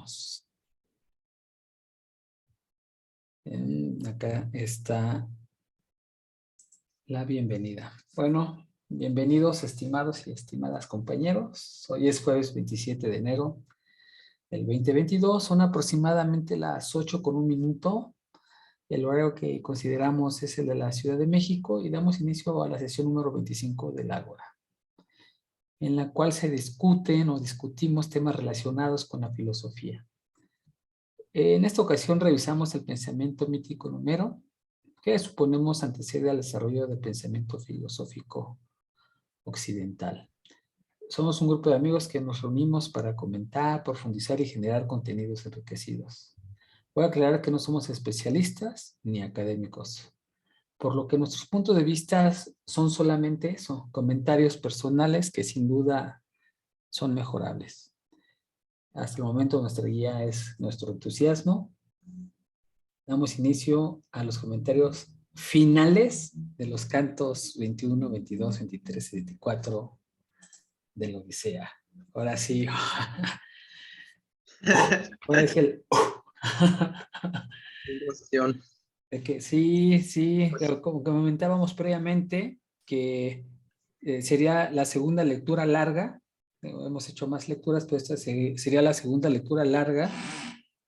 comenzamos. Acá está la bienvenida. Bueno, bienvenidos estimados y estimadas compañeros. Hoy es jueves 27 de enero del 2022. Son aproximadamente las 8:01. El horario que consideramos es el de la Ciudad de México y damos inicio a la sesión número 25 del Ágora, en la cual se discuten o discutimos temas relacionados con la filosofía. En esta ocasión revisamos el pensamiento mítico en Homero, que suponemos antecede al desarrollo del pensamiento filosófico occidental. Somos un grupo de amigos que nos reunimos para comentar, profundizar y generar contenidos enriquecidos. Voy a aclarar que no somos especialistas ni académicos, por lo que nuestros puntos de vista son solamente eso, comentarios personales que sin duda son mejorables. Hasta el momento nuestra guía es nuestro entusiasmo. Damos inicio a los comentarios finales de los cantos 21, 22, 23 y 24 de la Odisea. Ahora sí. Ahora es el... De que sí, pero como comentábamos previamente, que sería la segunda lectura larga. Hemos hecho más lecturas, pero esta sería la segunda lectura larga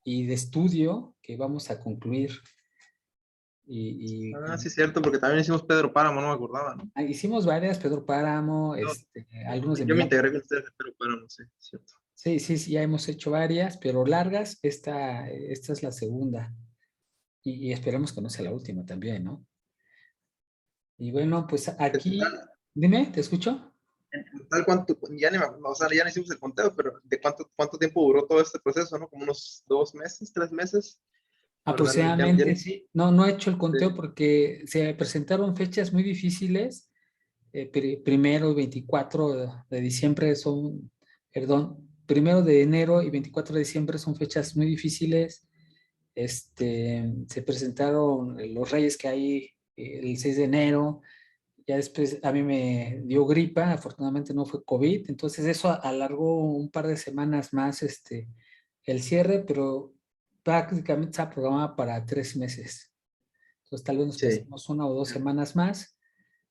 y de estudio que vamos a concluir. Sí, es cierto, porque también hicimos Pedro Páramo, no me acordaba, ¿no? Hicimos varias, Pedro Páramo, algunos de yo me Millán. integré con ustedes de Pedro Páramo, sí, cierto. Sí, ya hemos hecho varias, pero largas, esta es la segunda. Y esperemos que no sea la última también, ¿no? Y bueno, pues aquí, dime, ¿te escucho? En total, ¿cuánto? Ya o sea, ya no hicimos el conteo, pero ¿de cuánto tiempo duró todo este proceso, no? Como unos 2 meses, 3 meses. Aproximadamente, sí. No he hecho el conteo Sí. porque se presentaron fechas muy difíciles. Primero y 24 de diciembre son, perdón, 1 de enero y 24 de diciembre son fechas muy difíciles. Se presentaron los reyes que hay el 6 de enero. Ya después a mí me dio gripa, afortunadamente no fue COVID, entonces eso alargó un par de semanas más el cierre, pero prácticamente está programada para 3 meses. Entonces tal vez nos Sí. pasemos 1 o 2 semanas más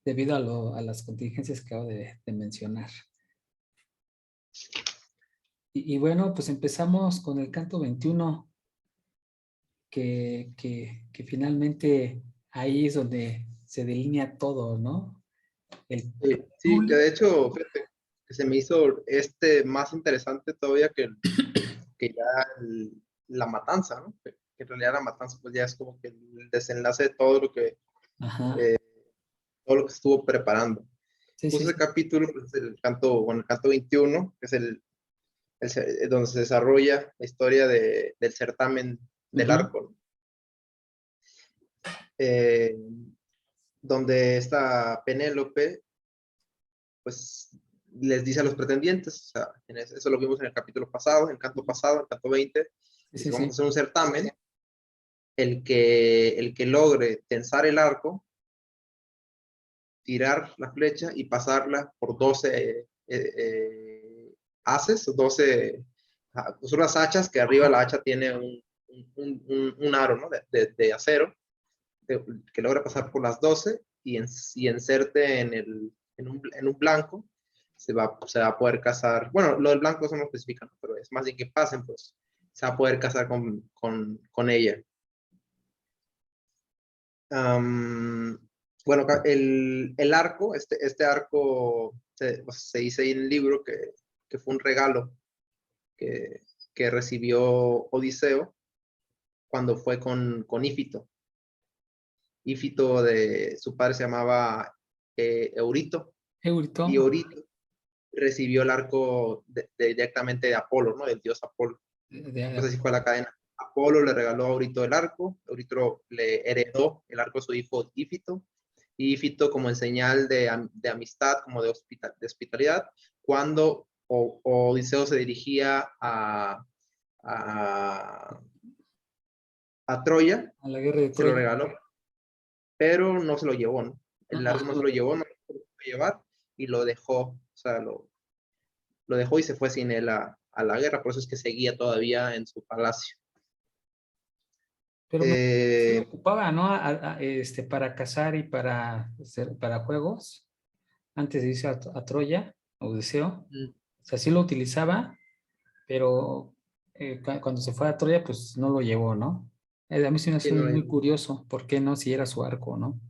debido a las contingencias que acabo de mencionar. Y bueno, pues empezamos con el canto 21, que finalmente ahí es donde se delinea todo, ¿no? Sí, que de hecho, fíjate, que se me hizo más interesante todavía que ya la matanza, ¿no? Que en realidad la matanza pues ya es como que el desenlace de Ajá. todo lo que estuvo preparando. Sí, Justo sí. ese capítulo pues, es el canto 21, que es donde se desarrolla la historia del certamen del Uh-huh. arco, ¿no? eh, donde esta Penélope, pues les dice a los pretendientes, o sea, eso lo vimos en el capítulo pasado, en el canto pasado, el canto 20, dice, Sí, vamos a sí. hacer un certamen, el que logre tensar el arco, tirar la flecha y pasarla por 12 haces, 12, pues unas hachas, que arriba la hacha tiene un aro, ¿no? de acero, que logra pasar por las 12 y inserte en un blanco, se va a poder casar. Bueno, lo del blanco eso no especifica, ¿no? Pero es más bien que pasen, pues se va a poder casar con ella. Bueno, el arco, este arco se dice ahí en el libro que fue un regalo que recibió Odiseo cuando fue con Ífito. Ífito de su padre se llamaba Eurito, Eurito. y Eurito recibió el arco directamente de Apolo, ¿no? Del dios Apolo. Entonces así fue la cadena. Apolo le regaló a Eurito el arco, Eurito le heredó el arco a su hijo Ífito, y Ífito, como en señal de amistad, como de hospitalidad, cuando Odiseo se dirigía a Troya, A la guerra de se lo Troya. regaló, pero no se lo llevó, ¿no? El arco no se Ajá. lo llevó, no lo pudo llevar, y lo dejó, o sea, lo dejó y se fue sin él a a la guerra, por eso es que seguía todavía en su palacio. Pero sí lo ocupaba, ¿no? Para cazar y para juegos, antes de irse a Troya, Odiseo. O sea, sí lo utilizaba, pero cuando se fue a Troya, pues no lo llevó, ¿no? A mí sí me sí, hace no, muy curioso, ¿por qué no? Si era su arco, ¿no?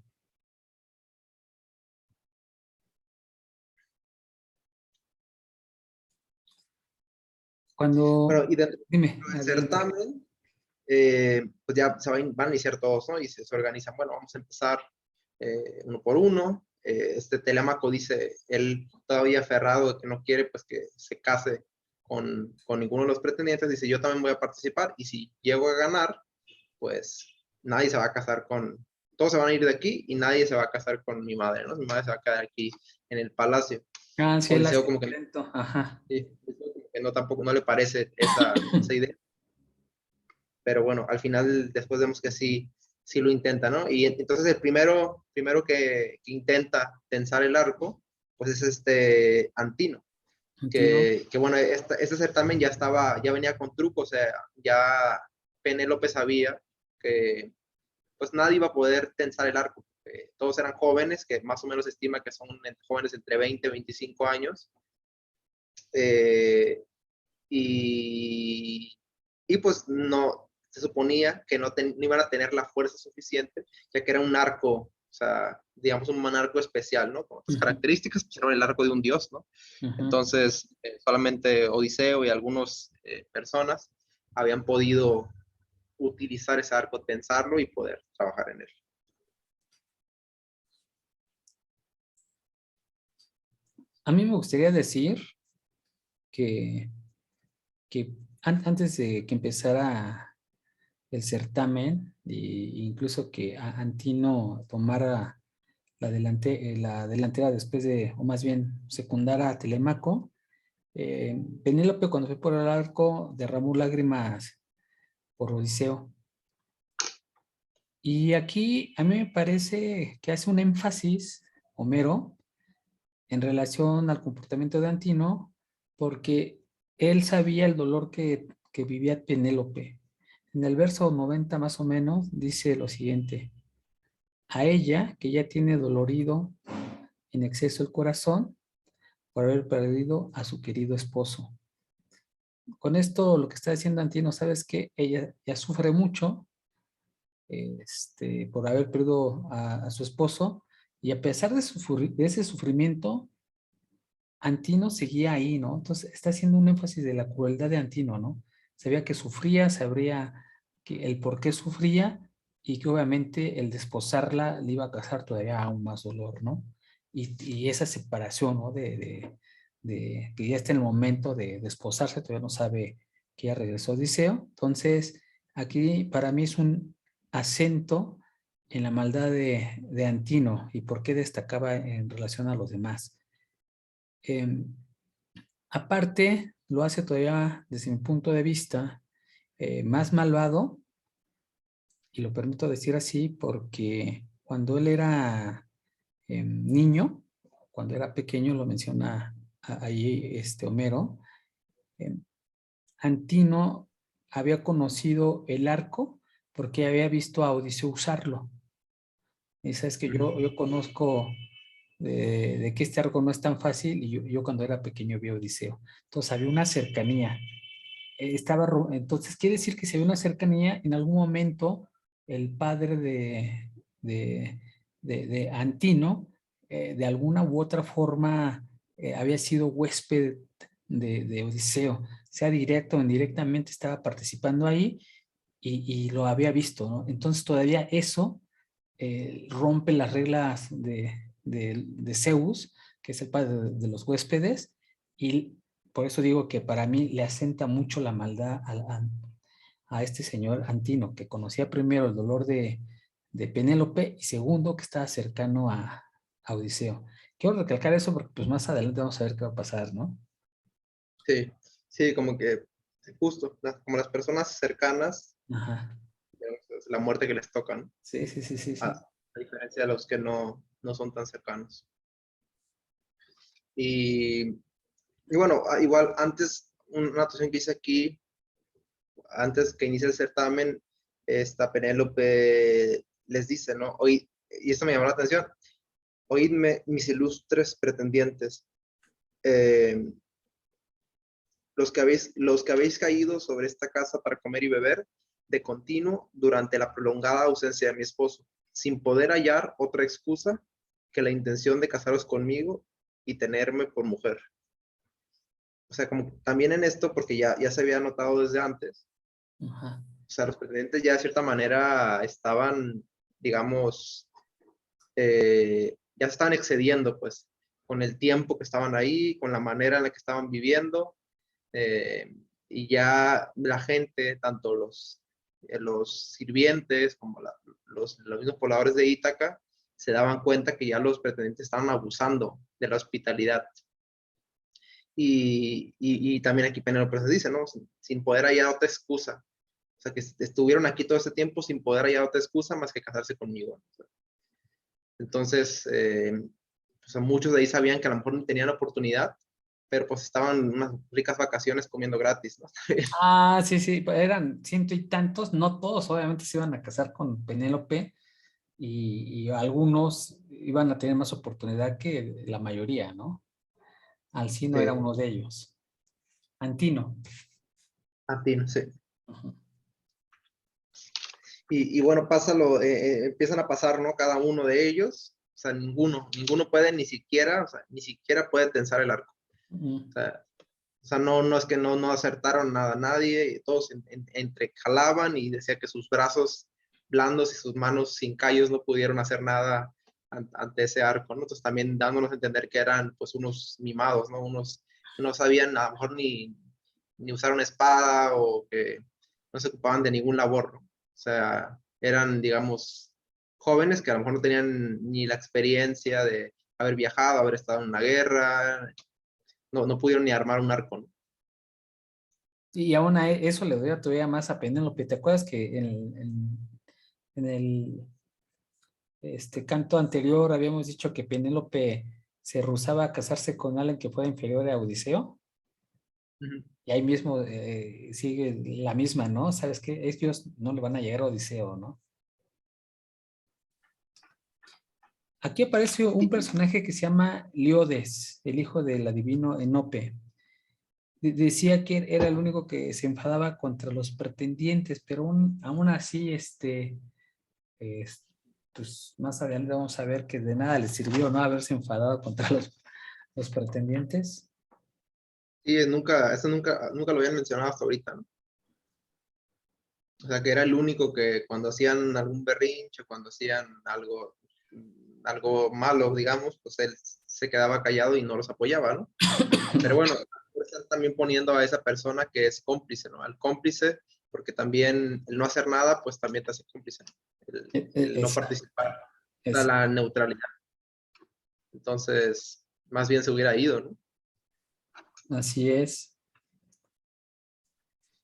Cuando, bueno, y dentro dime, del adelante. certamen, pues ya van a iniciar todos, ¿no? Y se organizan, bueno, vamos a empezar uno por uno. Telémaco dice, él todavía aferrado de que no quiere, pues que se case con ninguno de los pretendientes, dice, yo también voy a participar y si llego a ganar, pues nadie se va a casar todos se van a ir de aquí y nadie se va a casar con mi madre, ¿no? Mi madre se va a quedar aquí en el palacio. Ah, sí, el Odiseo como que, lento, ajá. sí, como que no, tampoco no le parece esa idea, pero bueno, al final después vemos que sí lo intenta, ¿no? Y entonces el primero que intenta tensar el arco, pues es Antino, Antino. que bueno, este certamen ya venía con truco, o sea, ya Penélope sabía que pues nadie iba a poder tensar el arco. Todos eran jóvenes, que más o menos se estima que son jóvenes entre 20 y 25 años. Eh, y, y pues no, se suponía que no iban a tener la fuerza suficiente, ya que era un arco, o sea, digamos un arco especial, ¿no? Con otras características, pues era el arco de un dios, ¿no? Entonces, solamente Odiseo y algunas personas habían podido utilizar ese arco, tensarlo y poder trabajar en él. A mí me gustaría decir que, que antes de que empezara el certamen, e incluso que Antino tomara la delantera después de, o más bien secundara a Telemaco, Penélope cuando fue por el arco derramó lágrimas por Odiseo. Y aquí a mí me parece que hace un énfasis, Homero, en relación al comportamiento de Antino, porque él sabía el dolor que vivía Penélope. En el verso 90 más o menos dice lo siguiente: a ella, que ya tiene dolorido en exceso el corazón por haber perdido a su querido esposo. Con esto lo que está diciendo Antino, ¿sabes qué? Ella ya sufre mucho por haber perdido a su esposo, y a pesar de ese sufrimiento, Antino seguía ahí, ¿no? Entonces está haciendo un énfasis de la crueldad de Antino, ¿no? Sabía que sufría, sabría el por qué sufría, y que obviamente el desposarla le iba a causar todavía aún más dolor, ¿no? Y esa separación, ¿no? De que ya está en el momento de desposarse, todavía no sabe que ya regresó Odiseo. Entonces, aquí para mí es un acento en la maldad de Antino y por qué destacaba en relación a los demás. Eh, Aparte, lo hace todavía, desde mi punto de vista, más malvado, y lo permito decir así porque cuando él era niño, cuando era pequeño, lo menciona ahí Homero, eh, Antino había conocido el arco porque había visto a Odiseo usarlo. Y sabes que yo conozco de que este arco no es tan fácil, y yo cuando era pequeño vi a Odiseo. Entonces había una cercanía. Entonces quiere decir que si había una cercanía, en algún momento el padre de Antino, de alguna u otra forma, había sido huésped de Odiseo, sea directo o indirectamente estaba participando ahí, y lo había visto, ¿no? Entonces todavía eso rompe las reglas de Zeus, que es el padre de los huéspedes, y por eso digo que para mí le asenta mucho la maldad a este señor Antino, que conocía primero el dolor de Penélope, y segundo, que estaba cercano a Odiseo. Quiero recalcar eso porque pues más adelante vamos a ver qué va a pasar, ¿no? Sí, sí, como que justo, como las personas cercanas, Ajá. digamos, es la muerte que les tocan, Sí, sí, sí, sí, a, sí. a diferencia de los que no son tan cercanos. Y bueno, igual antes, una anotación que hice aquí, antes que inicie el certamen, esta Penélope les dice, ¿no? Hoy, y esto me llamó la atención, oídme, mis ilustres pretendientes, eh, los que habéis caído sobre esta casa para comer y beber de continuo durante la prolongada ausencia de mi esposo, sin poder hallar otra excusa que la intención de casaros conmigo y tenerme por mujer. O sea, como también en esto, porque ya se había notado desde antes, Ajá. o sea, los pretendientes ya de cierta manera estaban, digamos, ya se estaban excediendo, pues, con el tiempo que estaban ahí, con la manera en la que estaban viviendo, y ya la gente, tanto los sirvientes como los mismos pobladores de Ítaca, se daban cuenta que ya los pretendientes estaban abusando de la hospitalidad. Y también aquí Penélope se dice, ¿no? Sin poder hallar otra excusa. O sea, que estuvieron aquí todo este tiempo sin poder hallar otra excusa más que casarse conmigo. Entonces, pues muchos de ahí sabían que a lo mejor no tenían oportunidad, pero pues estaban en unas ricas vacaciones comiendo gratis, ¿no? Ah, sí, sí, eran ciento y tantos, no todos obviamente se iban a casar con Penélope y algunos iban a tener más oportunidad que la mayoría, ¿no? Alcino era uno de ellos. Antino. A ti, sí. Ujú. Y bueno, empiezan a pasar, ¿no? Cada uno de ellos, o sea, ninguno puede ni siquiera, o sea, ni siquiera puede tensar el arco. Ujú. O sea, no es que no acertaron nada a nadie, y todos entrecalaban y decía que sus brazos blandos y sus manos sin callos no pudieron hacer nada ante ese arco, ¿no? Entonces también dándonos a entender que eran pues unos mimados, ¿no? Unos que no sabían a lo mejor ni usar una espada o que no se ocupaban de ningún labor, ¿no? O sea, eran, digamos, jóvenes que a lo mejor no tenían ni la experiencia de haber viajado, haber estado en una guerra, no pudieron ni armar un arco, ¿no? Y aún a eso le doy todavía más a Penélope. ¿Te acuerdas que en el canto anterior habíamos dicho que Penélope se rehusaba a casarse con alguien que fuera inferior a Odiseo? Ujú. Y ahí mismo sigue la misma, ¿no? ¿Sabes qué? Ellos no le van a llegar a Odiseo, ¿no? Aquí aparece un personaje que se llama Liodes, el hijo del adivino Enope. Decía que era el único que se enfadaba contra los pretendientes, pero aún así, es- pues más adelante vamos a ver que de nada le sirvió, ¿no? Haberse enfadado contra los pretendientes. Sí, nunca lo habían mencionado hasta ahorita, ¿no? O sea, que era el único que cuando hacían algún berrinche, cuando hacían algo malo, digamos, pues él se quedaba callado y no los apoyaba, ¿no? Pero bueno, están también poniendo a esa persona que es cómplice, ¿no? Al cómplice, porque también el no hacer nada, pues también te hace cómplice, ¿no? El no Esa, participar, esa. la neutralidad. Entonces, más bien se hubiera ido, ¿no? Así es.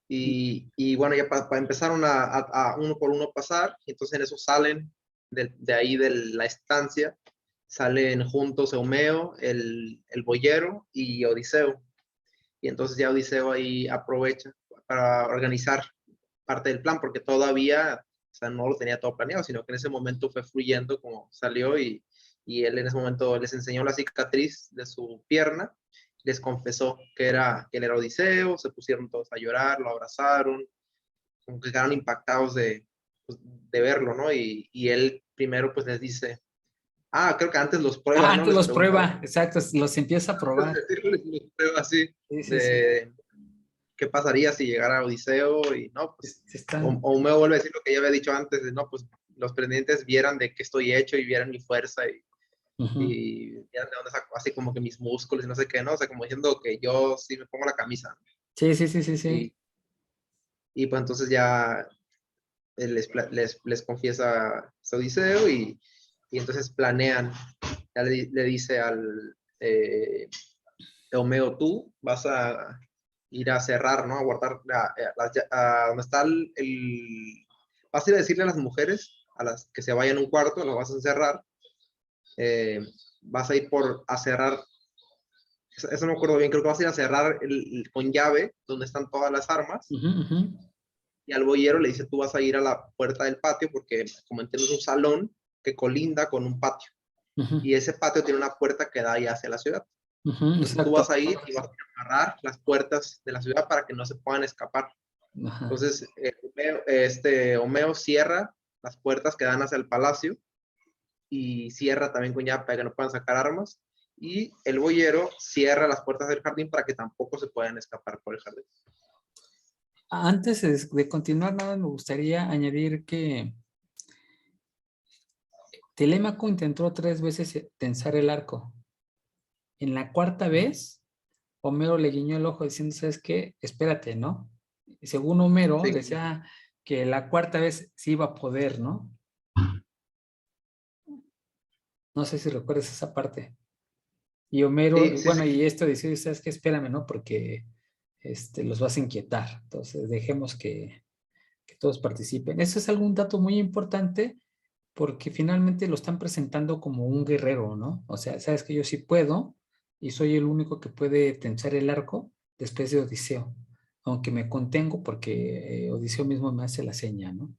Y bueno, ya empezaron a uno por uno pasar, y entonces en eso salen de ahí de la estancia, salen juntos Eumeo, el boyero y Odiseo. Y entonces ya Odiseo ahí aprovecha para organizar parte del plan, porque todavía, o sea, no lo tenía todo planeado, sino que en ese momento fue fluyendo como salió y él en ese momento les enseñó la cicatriz de su pierna, les confesó que él era Odiseo, se pusieron todos a llorar, lo abrazaron, como que quedaron impactados pues, de verlo, ¿no? Y él primero pues les dice, creo que antes los prueba, ¿no? Antes Les los pregunta, prueba, exacto, los empieza a probar. les prueba así, Sí, sí, sí. de qué pasaría si llegara Odiseo y no, pues, Se están, o me vuelve a decir lo que ya había dicho antes, de no, pues los pretendientes vieran de qué estoy hecho y vieran mi fuerza ujú. y vieran de dónde saco así como que mis músculos y no sé qué, ¿no? O sea, como diciendo que yo sí me pongo la camisa. Sí, sí, sí, sí, sí. Y, y pues entonces ya les confiesa a Odiseo y entonces planean, ya le dice al Eumeo, tú vas a ir a cerrar, ¿no? A guardar, a donde está vas a ir a decirle a las mujeres, a las que se vayan a un cuarto, las vas a encerrar, eh, vas a ir a cerrar Eso no me acuerdo bien, creo que vas a ir a cerrar con llave donde están todas las armas. Ujú, ujú, Y al boyero le dice, tú vas a ir a la puerta del patio porque, como entiendo, es un salón que colinda con un patio. ujú, Y ese patio tiene una puerta que da ahí hacia la ciudad. ujú, Entonces tú exacto. vas a ir y vas a amarrar las puertas de la ciudad para que no se puedan escapar. Ajá. Entonces, Homeo cierra las puertas que dan hacia el palacio y cierra también con llave para que no puedan sacar armas. Y el boyero cierra las puertas del jardín para que tampoco se puedan escapar por el jardín. Antes de continuar, nada, me gustaría añadir que Telémaco intentó 3 veces tensar el arco. En la cuarta vez, Homero le guiñó el ojo diciendo, ¿sabes qué? Espérate, ¿no? Y según Homero, Sí, decía que la cuarta vez sí iba a poder, ¿no? No sé si recuerdas esa parte. Y Homero, sí, sí, bueno, sí. y esto dice, ¿sabes qué? Espérame, ¿no? Porque los vas a inquietar. Entonces, dejemos que todos participen. Eso es algún dato muy importante porque finalmente lo están presentando como un guerrero, ¿no? O sea, sabes que yo sí puedo y soy el único que puede tensar el arco después de Odiseo, aunque me contengo porque Odiseo mismo me hace la seña, ¿no?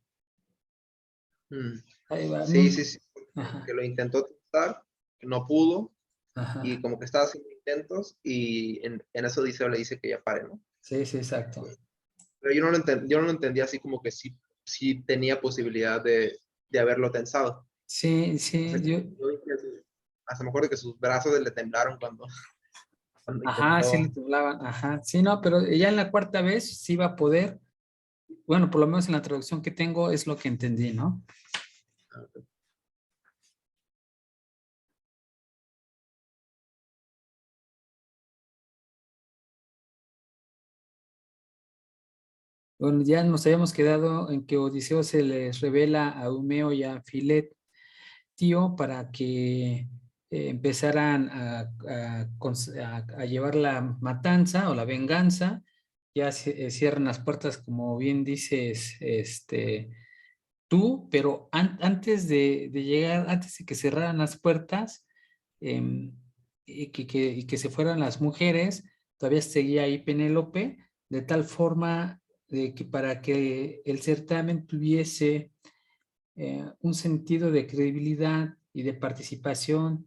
Mm. Ahí va. Sí, sí, sí, que Ajá, lo intentó testar, que no pudo, y ajá. como que estaba haciendo intentos, y en eso Odiseo le dice que ya pare, ¿no? Sí, sí, exacto. Pero yo no lo entendía así como que sí, sí tenía posibilidad de haberlo tensado. Sí, O sea, sí, yo vi que hasta me acuerdo que sus brazos le temblaron cuando ajá, sí le intentó. temblaban, ajá. Sí, no, pero ya en la cuarta vez sí va a poder. Bueno, por lo menos en la traducción que tengo es lo que entendí, ¿no? Bueno, ya nos habíamos quedado en que Odiseo se les revela a Eumeo y a Filetio para que empezaran a llevar la matanza o la venganza. Ya cierran las puertas, como bien dices, tú, pero antes de llegar, antes de que cerraran las puertas em, y que se fueran las mujeres, todavía seguía ahí Penélope, de tal forma de que para que el certamen tuviese un sentido de credibilidad y de participación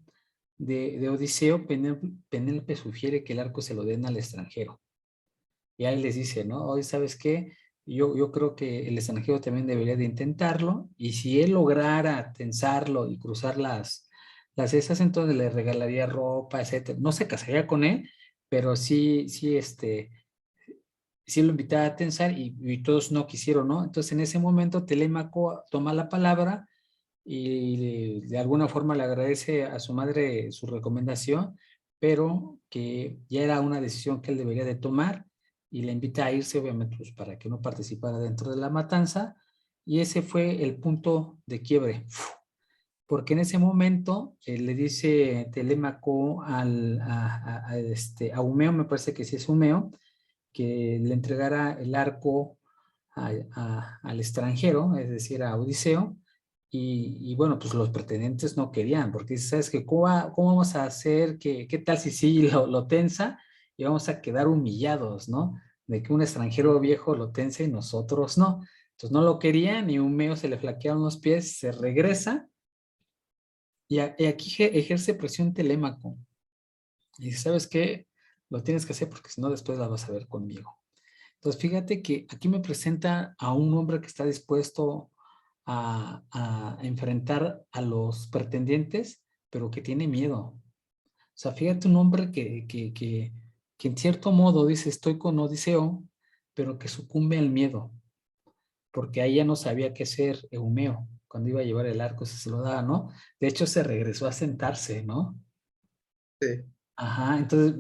de Odiseo, Penélope sugiere que el arco se lo den al extranjero. Y ahí les dice, ¿no? Hoy, ¿sabes qué? Yo creo que el extranjero también debería de intentarlo y si él lograra tensarlo y cruzar las esas, entonces le regalaría ropa, etcétera. No se casaría con él, pero sí, sí, sí lo invitaba a tensar y todos no quisieron, ¿no? Entonces en ese momento Telémaco toma la palabra y de alguna forma le agradece a su madre su recomendación, pero que ya era una decisión que él debería de tomar y le invita a irse, obviamente, pues, para que no participara dentro de la matanza. Y ese fue el punto de quiebre, porque en ese momento le dice Telémaco a Humeo, me parece que sí es Humeo, que le entregara el arco al extranjero, es decir, a Odiseo, y bueno, pues los pretendientes no querían, porque sabes que cómo vamos a hacer, qué tal si sí lo tensa y vamos a quedar humillados, ¿no? De que un extranjero viejo lo tense y nosotros no. Entonces no lo querían y un medio se le flaquearon los pies, se regresa y aquí ejerce presión Telémaco. Y dice, ¿sabes qué? Lo tienes que hacer porque si no después la vas a ver conmigo. Entonces, fíjate que aquí me presenta a un hombre que está dispuesto a enfrentar a los pretendientes, pero que tiene miedo. O sea, fíjate un hombre que en cierto modo dice, estoy con Odiseo, pero que sucumbe al miedo, porque ahí ya no sabía qué ser Eumeo. Cuando iba a llevar el arco, se lo daba, ¿no? De hecho, se regresó a sentarse, ¿no? Sí. Ajá, entonces,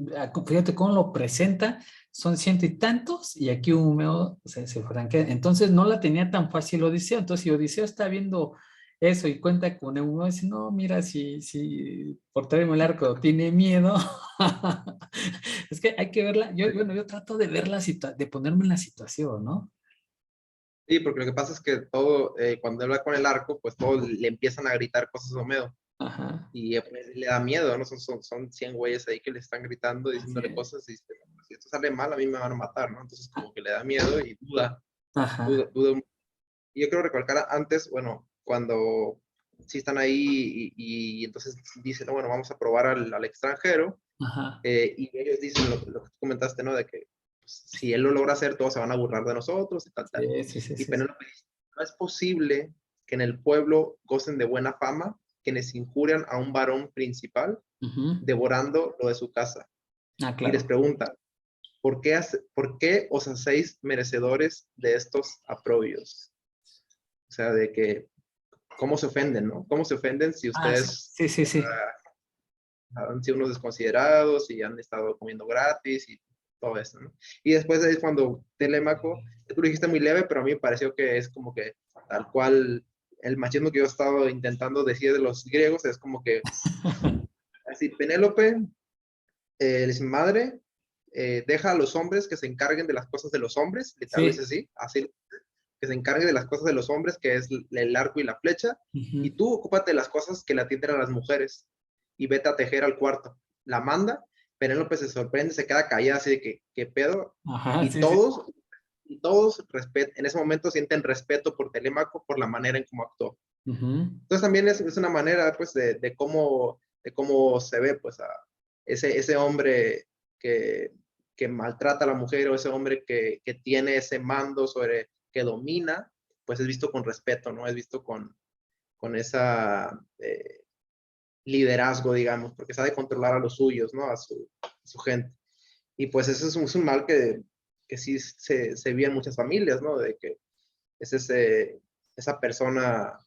fíjate cómo lo presenta, son ciento y tantos, y aquí Humeo se franquea. Entonces no la tenía tan fácil Odiseo. Entonces, si Odiseo está viendo eso y cuenta con Humeo, dice, no, mira, si por traerme el arco tiene miedo. Es que hay que verla, bueno, yo trato de verla, de ponerme en la situación, ¿no? Sí, porque lo que pasa es que todo, cuando habla con el arco, pues todos le empiezan a gritar cosas a Homero. Ajá. y pues, le da miedo, ¿no? Son 100 güeyes ahí que le están gritando, Así diciéndole es. cosas y dice, si esto sale mal, a mí me van a matar, ¿no? Entonces como que le da miedo y duda, Ajá. Y yo quiero recalcar antes, bueno, cuando sí están ahí y entonces dicen, "No, bueno, vamos a probar al extranjero", Ajá. y ellos dicen lo que tú comentaste, ¿no? De que pues, si él lo logra hacer, todos se van a burlar de nosotros y tal, tal. Sí, sí, sí, Y sí, sí. Penélope dice, no es posible que en el pueblo gocen de buena fama quienes injurian a un varón principal Ujú. devorando lo de su casa. Ah, Y les claro. pregunta, ¿por qué os hacéis merecedores de estos aprobios? O sea, de que, ¿cómo se ofenden, no? ¿Cómo se ofenden si Ah, sí, ustedes sí, sí, sí. han sido unos desconsiderados y han estado comiendo gratis y todo eso, ¿no? Y después es cuando Telémaco, tú lo dijiste muy leve, pero a mí me pareció que es como que tal cual el machismo que yo he estado intentando decir de los griegos es como que así, Penélope, es madre, deja a los hombres que se encarguen de las cosas de los hombres, literalmente Sí. así, que se encargue de las cosas de los hombres, que es el arco y la flecha, y Ujú. tú ocúpate de las cosas que le atienden a las mujeres, y vete a tejer al cuarto. La manda, Penélope se sorprende, se queda callada, así de que, ¿qué pedo? Ajá, Y sí, sí. todos, y todos en ese momento sienten respeto por Telémaco, por la manera en cómo actuó. Ujú. Entonces también es una manera, pues, de cómo se ve, pues, a ese hombre que, que maltrata a la mujer o ese hombre que tiene ese mando sobre, que domina, pues es visto con respeto, ¿no? Es visto con esa liderazgo, digamos, porque sabe controlar a los suyos, ¿no? A su gente. Y pues eso es un mal que sí se ve en muchas familias, ¿no? De que es esa persona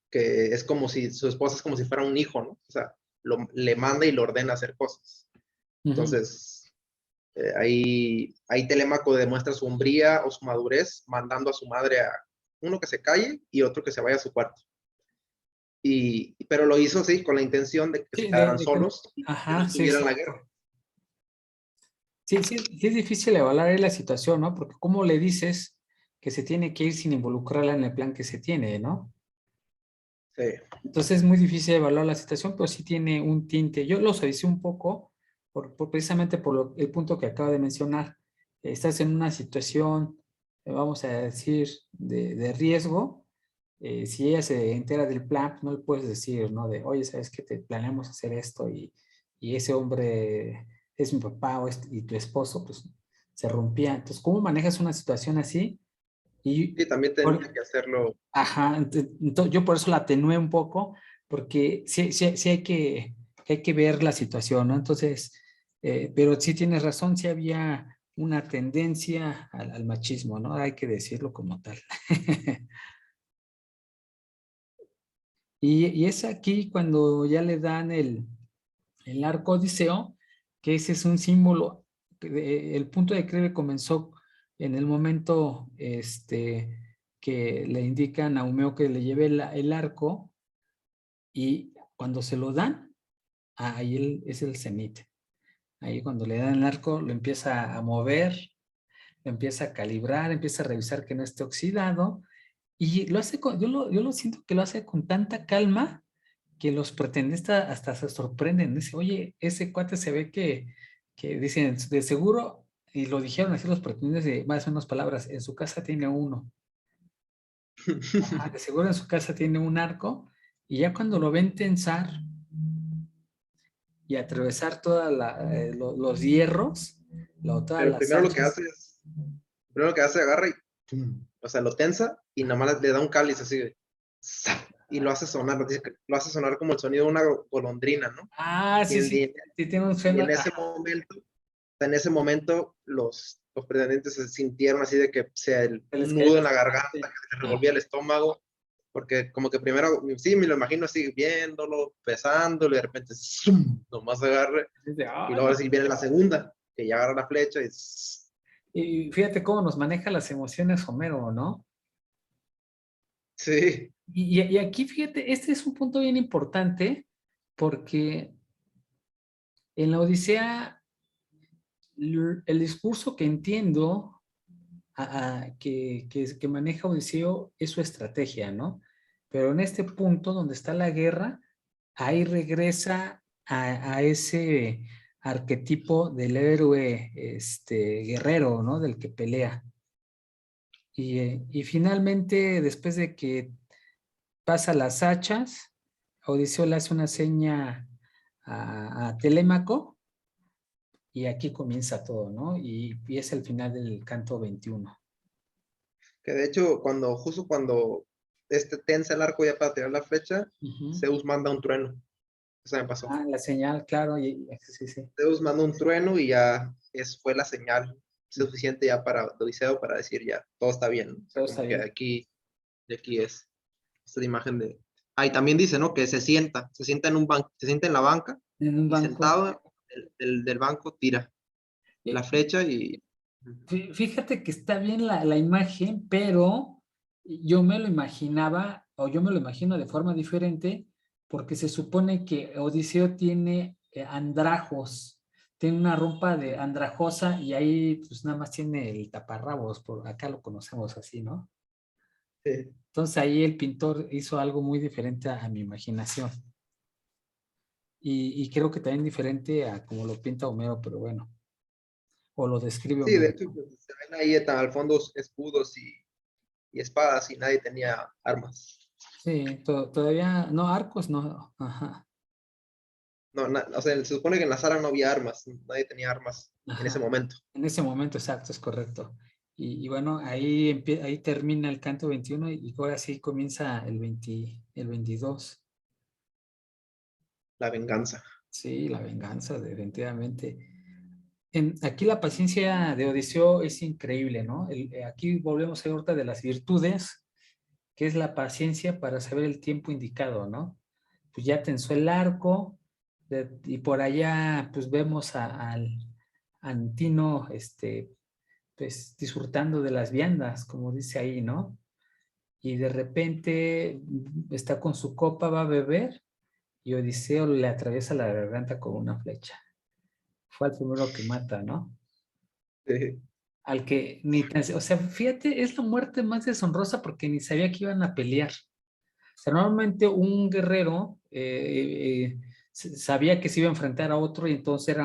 que es como si su esposa es como si fuera un hijo, ¿no? O sea, le manda y le ordena hacer cosas. Ujú. Entonces, ahí Telémaco demuestra su hombría o su madurez mandando a su madre a uno que se calle y otro que se vaya a su cuarto. Pero lo hizo así con la intención de que se Sí, quedaran de que no. solos y que no Ajá, sí, estuvieran en la guerra. exacto. Sí, sí, sí es difícil evaluar ahí la situación, ¿no? Porque ¿cómo le dices que se tiene que ir sin involucrarla en el plan que se tiene, ¿no? Sí, Entonces es muy difícil evaluar la situación, pero sí tiene un tinte. Yo lo suavicé un poco, precisamente por el punto que acaba de mencionar. Estás en una situación, vamos a decir, de riesgo. Si ella se entera del plan, pues no le puedes decir, ¿no? De, oye, ¿sabes qué? Te planeamos hacer esto y ese hombre es mi papá y tu esposo, pues se rompía. Entonces, ¿cómo manejas una situación así? Y sí, también tendría que hacerlo. ajá, entonces yo por eso la atenué un poco, porque sí, sí, sí hay que ver la situación, ¿no? Entonces, pero sí tienes razón, sí había una tendencia al machismo, ¿no? Hay que decirlo como tal. Y es aquí cuando ya le dan el arco Odiseo, que ese es un símbolo, el punto de quiebre comenzó en el momento que le indican a Eumeo que le lleve el arco y cuando se lo dan, ahí es el cenit. Ahí cuando le dan el arco lo empieza a mover, lo empieza a calibrar, empieza a revisar que no esté oxidado y lo hace yo lo siento que lo hace con tanta calma que los pretendistas hasta se sorprenden. Dice, oye, ese cuate se ve que dicen, de seguro, y lo dijeron así los pretendientes de más o menos palabras, en su casa tiene uno. Ajá, de seguro en su casa tiene un arco, y ya cuando lo ven tensar y atravesar todos los hierros, todas Pero las hachas. primero lo que hace, agarra y, o sea, lo tensa y nomás le da un cáliz así, y lo hace sonar, lo hace sonar como el sonido de una golondrina, ¿no? Ah, Y sí, en, sí, sí tiene un y sueno. en ese momento, los pretendientes se sintieron así de que sea Se les un cae nudo en la garganta, bastante. que se les revolvía el Ajá. estómago, porque como que primero, sí, me lo imagino así viéndolo, pesándolo, y de repente, ¡zum! Nomás agarre, Dice, y "Ay, luego no". así viene la segunda, que ya agarra la flecha y Y fíjate cómo nos maneja las emociones Homero, ¿no? sí, Y aquí, fíjate, este es un punto bien importante porque en la Odisea, el discurso que entiendo que maneja Odiseo es su estrategia, ¿no? Pero en este punto donde está la guerra, ahí regresa a ese arquetipo del héroe guerrero, ¿no? Del que pelea. Y finalmente, después de que pasa las hachas, Odiseo le hace una seña a Telémaco y aquí comienza todo, ¿no? Y es el final del canto 21. Que de hecho, justo cuando tensa el arco ya para tirar la flecha, Ujú. Zeus manda un trueno. Eso me pasó. Ah, la señal, claro, sí, sí. Zeus manda un trueno y ya fue la señal suficiente ya para Odiseo para decir ya, todo está bien, ¿no? O sea, Todo está como que bien. de aquí es esta imagen de... Ah, y también dice, ¿no? Que se sienta en un banco, se sienta en la banca En un y banco. sentado del banco tira la Eh, flecha y... Fíjate que está bien la imagen, pero yo me lo imaginaba, o yo me lo imagino de forma diferente, porque se supone que Odiseo tiene andrajos, tiene una ropa de andrajosa y ahí pues nada más tiene el taparrabos, por acá lo conocemos así, ¿no? Sí, Entonces ahí el pintor hizo algo muy diferente a mi imaginación. Y creo que también diferente a como lo pinta Homero, pero bueno, o lo describe sí, de Homero. hecho pues, se ven ahí al fondo escudos y espadas y nadie tenía armas. Sí, todavía, no, arcos no, ajá, No, o sea, se supone que en la sala no había armas, nadie tenía armas en ese ajá. momento. En ese momento exacto, es correcto. Y bueno, ahí termina el canto 21 y ahora sí comienza el 22. La venganza. Sí, la venganza, definitivamente. Aquí la paciencia de Odiseo es increíble, ¿no? Aquí volvemos a ahorita de las virtudes, que es la paciencia para saber el tiempo indicado, ¿no? Pues ya tensó el arco y por allá pues vemos al Antino, pues disfrutando de las viandas, como dice ahí, ¿no? Y de repente está con su copa, va a beber y Odiseo le atraviesa la garganta con una flecha. Fue el primero que mata, ¿no? Sí, Al que ni tan, o sea, fíjate, es la muerte más deshonrosa porque ni sabía que iban a pelear. O sea, normalmente un guerrero sabía que se iba a enfrentar a otro y entonces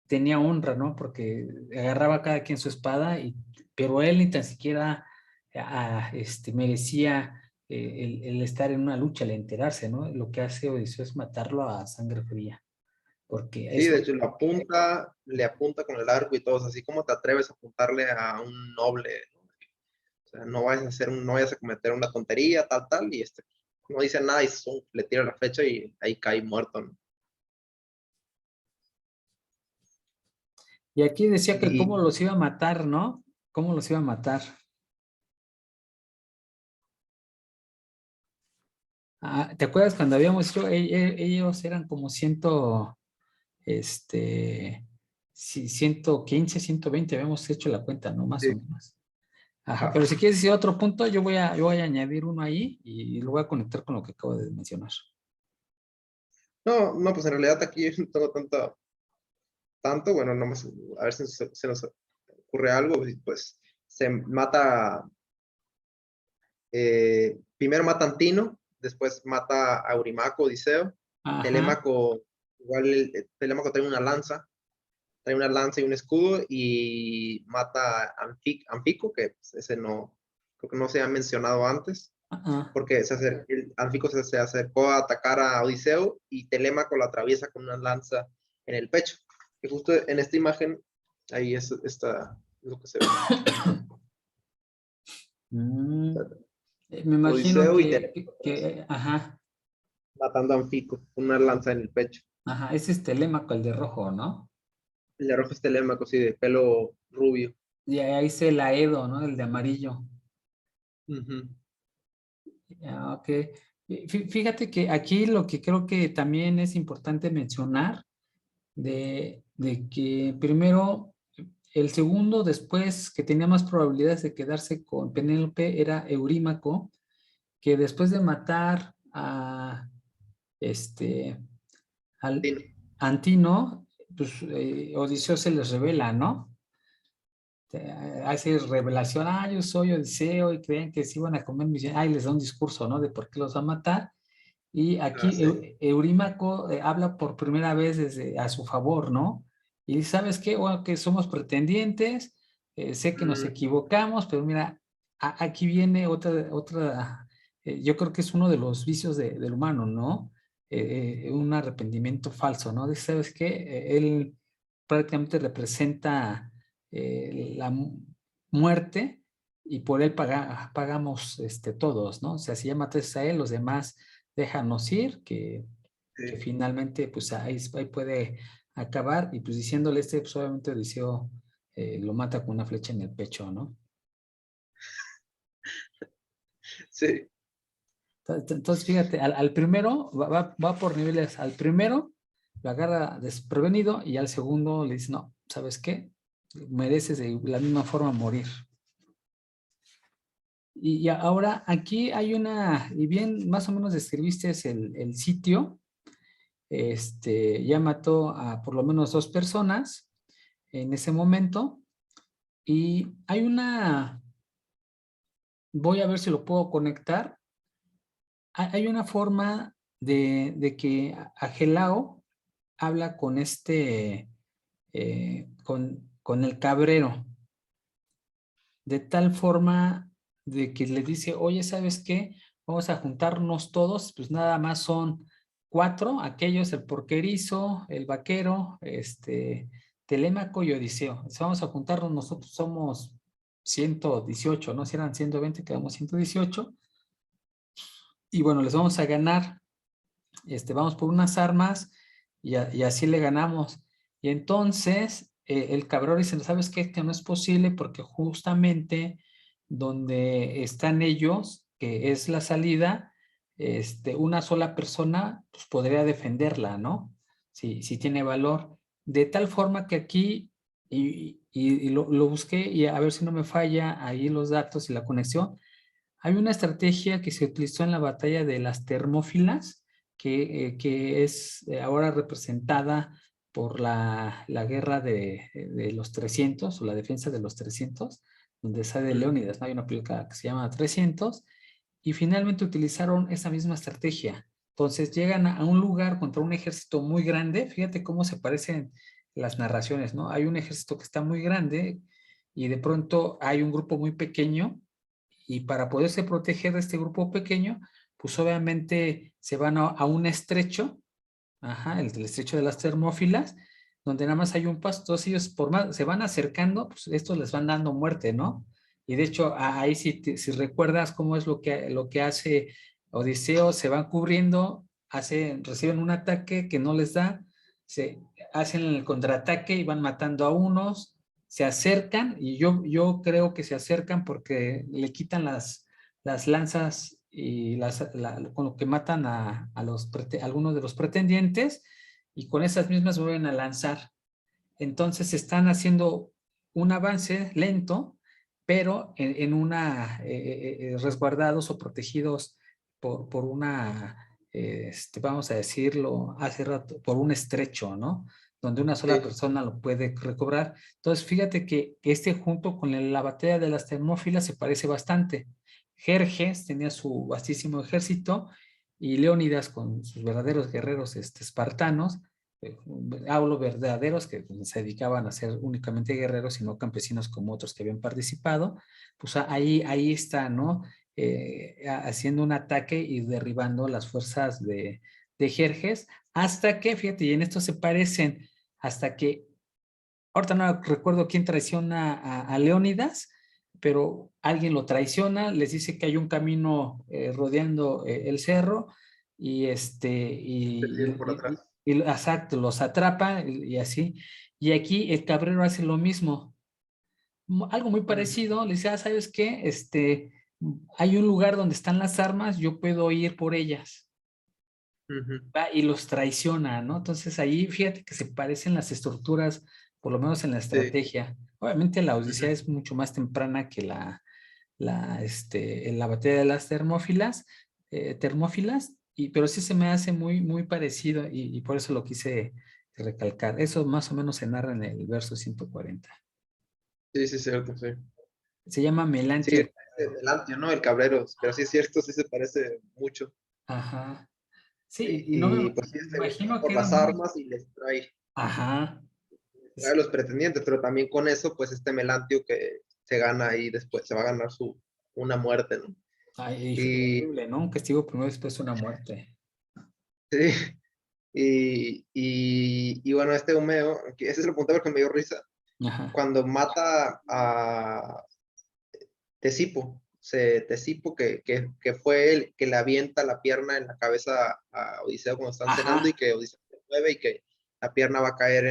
tenía honra, ¿no? Porque agarraba cada quien su espada, pero él ni tan siquiera merecía el estar en una lucha, el enterarse, ¿no? Lo que hace Odiseo es matarlo a sangre fría, porque sí, de eso, hecho le apunta con el arco y todo, así como te atreves a apuntarle a un noble, ¿no? O sea, no vayas a cometer una tontería, tal, y no dice nada y le tira la flecha y ahí cae muerto, ¿no? y aquí decía que Y cómo los iba a matar, ¿no? ¿Cómo los iba a matar? Ah, ¿te acuerdas cuando habíamos dicho, ellos eran como este, sí, 115, 120, habíamos hecho la cuenta, ¿no? Más o sí, menos. Ajá, ajá. pero si quieres decir otro punto, yo voy a añadir uno ahí y lo voy a conectar con lo que acabo de mencionar. No, no, pues en realidad aquí no tengo tanto, bueno, no más, a ver si se nos ocurre algo, pues se mata, primero mata a Antino, después mata a Eurimaco, Odiseo, Ajá, Telémaco, igual Telémaco trae una lanza y un escudo y mata a Anfico, que pues, ese no, creo que no se ha mencionado antes, ajá. porque Anfico se acercó a atacar a Odiseo y Telémaco lo atraviesa con una lanza en el pecho. Y justo en esta imagen, ahí está lo que se ve. Mm, me imagino Odiseo y ajá, matando a Anfico con una lanza en el pecho. ajá, ese es Telémaco, el de rojo, ¿no? El de rojo es Telémaco, sí, de pelo rubio. Y ahí se la Edo, ¿no? El de amarillo. Ujú. Ah, ok. Fíjate que aquí lo que creo que también es importante mencionar de que primero, el segundo después que tenía más probabilidades de quedarse con Penélope era Eurímaco, que después de matar a este al Sí, Antino, pues Odiseo se les revela, ¿no? Hace revelación, yo soy Odiseo, y creen que se iban a comer mis, les da un discurso, ¿no? De por qué los va a matar, Y Ah, aquí sí. Eurímaco habla por primera vez desde a su favor, ¿no? Y dice, ¿sabes qué? Bueno, que somos pretendientes, sé que nos Mm, equivocamos, pero mira, aquí viene yo creo que es uno de los vicios del humano, ¿no? Un arrepentimiento falso, ¿no? Dice, ¿sabes qué? Él prácticamente representa la muerte y por él pagamos todos, ¿no? O sea, si ya mataste a él, los demás déjanos ir, que sí. finalmente pues ahí puede acabar y pues diciéndole pues obviamente Odiseo lo mata con una flecha en el pecho, ¿no? Sí. Entonces fíjate, al primero va por niveles, al primero lo agarra desprevenido y al segundo le dice, no, ¿sabes qué? Mereces de la misma forma morir. Y ahora aquí hay y bien más o menos describiste el sitio, ya mató a por lo menos 2 personas en ese momento y voy a ver si lo puedo conectar, hay una forma de que Agelao habla con con el cabrero, de tal forma de que le dice, oye, ¿sabes qué? Vamos a juntarnos todos, pues nada más son 4, aquellos, el porquerizo, el vaquero, Telémaco y Odiseo. Entonces, vamos a juntarnos, nosotros somos 118, ¿no? Si eran 120, quedamos 118. Y bueno, les vamos a ganar, vamos por unas armas y así le ganamos. Y entonces el cabrón dice, ¿sabes qué? Que no es posible porque justamente donde están ellos, que es la salida, una sola persona pues, podría defenderla, ¿no? Si tiene valor. De tal forma que aquí, y lo busqué y a ver si no me falla ahí los datos y la conexión, hay una estrategia que se utilizó en la batalla de las Termófilas, que es ahora representada por la guerra de los 300 o la defensa de los 300, donde sale Mm, Leónidas, ¿no? Hay una película que se llama 300, y finalmente utilizaron esa misma estrategia. Entonces llegan a un lugar contra un ejército muy grande, fíjate cómo se parecen las narraciones, ¿no? Hay un ejército que está muy grande y de pronto hay un grupo muy pequeño y para poderse proteger de este grupo pequeño, pues obviamente se van a un estrecho, ajá, el estrecho de las Termófilas, donde nada más hay un paso, todos ellos por más se van acercando, pues estos les van dando muerte, ¿no? Y de hecho, ahí si recuerdas cómo es lo que hace Odiseo, se van cubriendo, reciben un ataque que no les da, se hacen el contraataque y van matando a unos, se acercan, y yo creo que se acercan porque le quitan las lanzas y con lo que matan a algunos de los pretendientes, y con esas mismas vuelven a lanzar. Entonces están haciendo un avance lento, pero en resguardados o protegidos por vamos a decirlo hace rato, por un estrecho, ¿no? Donde una sola sí. persona lo puede recobrar. Entonces, fíjate que junto con la batalla de las Termófilas se parece bastante. Jerjes tenía su vastísimo ejército y Leónidas con sus verdaderos guerreros espartanos, hablo verdaderos que se dedicaban a ser únicamente guerreros y no campesinos como otros que habían participado, pues ahí está, ¿no? Haciendo un ataque y derribando las fuerzas de Jerjes, hasta que, fíjate, y en esto se parecen, hasta que, ahorita no recuerdo quién traiciona a Leónidas, pero alguien lo traiciona, les dice que hay un camino rodeando el cerro y Te siguen por atrás. exacto, los atrapa y así. Y aquí el cabrero hace lo mismo, algo muy Mm, parecido, le dice, ¿sabes qué? Hay un lugar donde están las armas, yo puedo ir por ellas. ujú, Va, y los traiciona, ¿no? Entonces ahí fíjate que se parecen las estructuras, por lo menos en la sí. estrategia. Obviamente la Odisea Ujú. es mucho más temprana que en la batalla de las Termófilas, pero sí se me hace muy, muy parecido y por eso lo quise recalcar. Eso más o menos se narra en el verso 140. Sí, sí, cierto, sí. Se llama Sí, Melantio. el Antio, ¿no? El Cabrero. Pero sí es cierto, sí se parece mucho. Ajá. Sí, y no y me pues sí, imagino que por era las muy... armas y Ajá. trae a los pretendientes, pero también con eso, pues Melantio que se gana ahí después, se va a ganar una muerte, ¿no? Ay, Y, horrible, ¿no? Un castigo primero después una muerte. sí, y bueno, Eumeo, que ese es el punto porque me dio risa, Ajá. cuando mata a Tesipo, Tesipo que fue el que le avienta la pierna en la cabeza a Odiseo cuando están cenando y Ajá. que Odiseo se mueve y que la pierna va a caer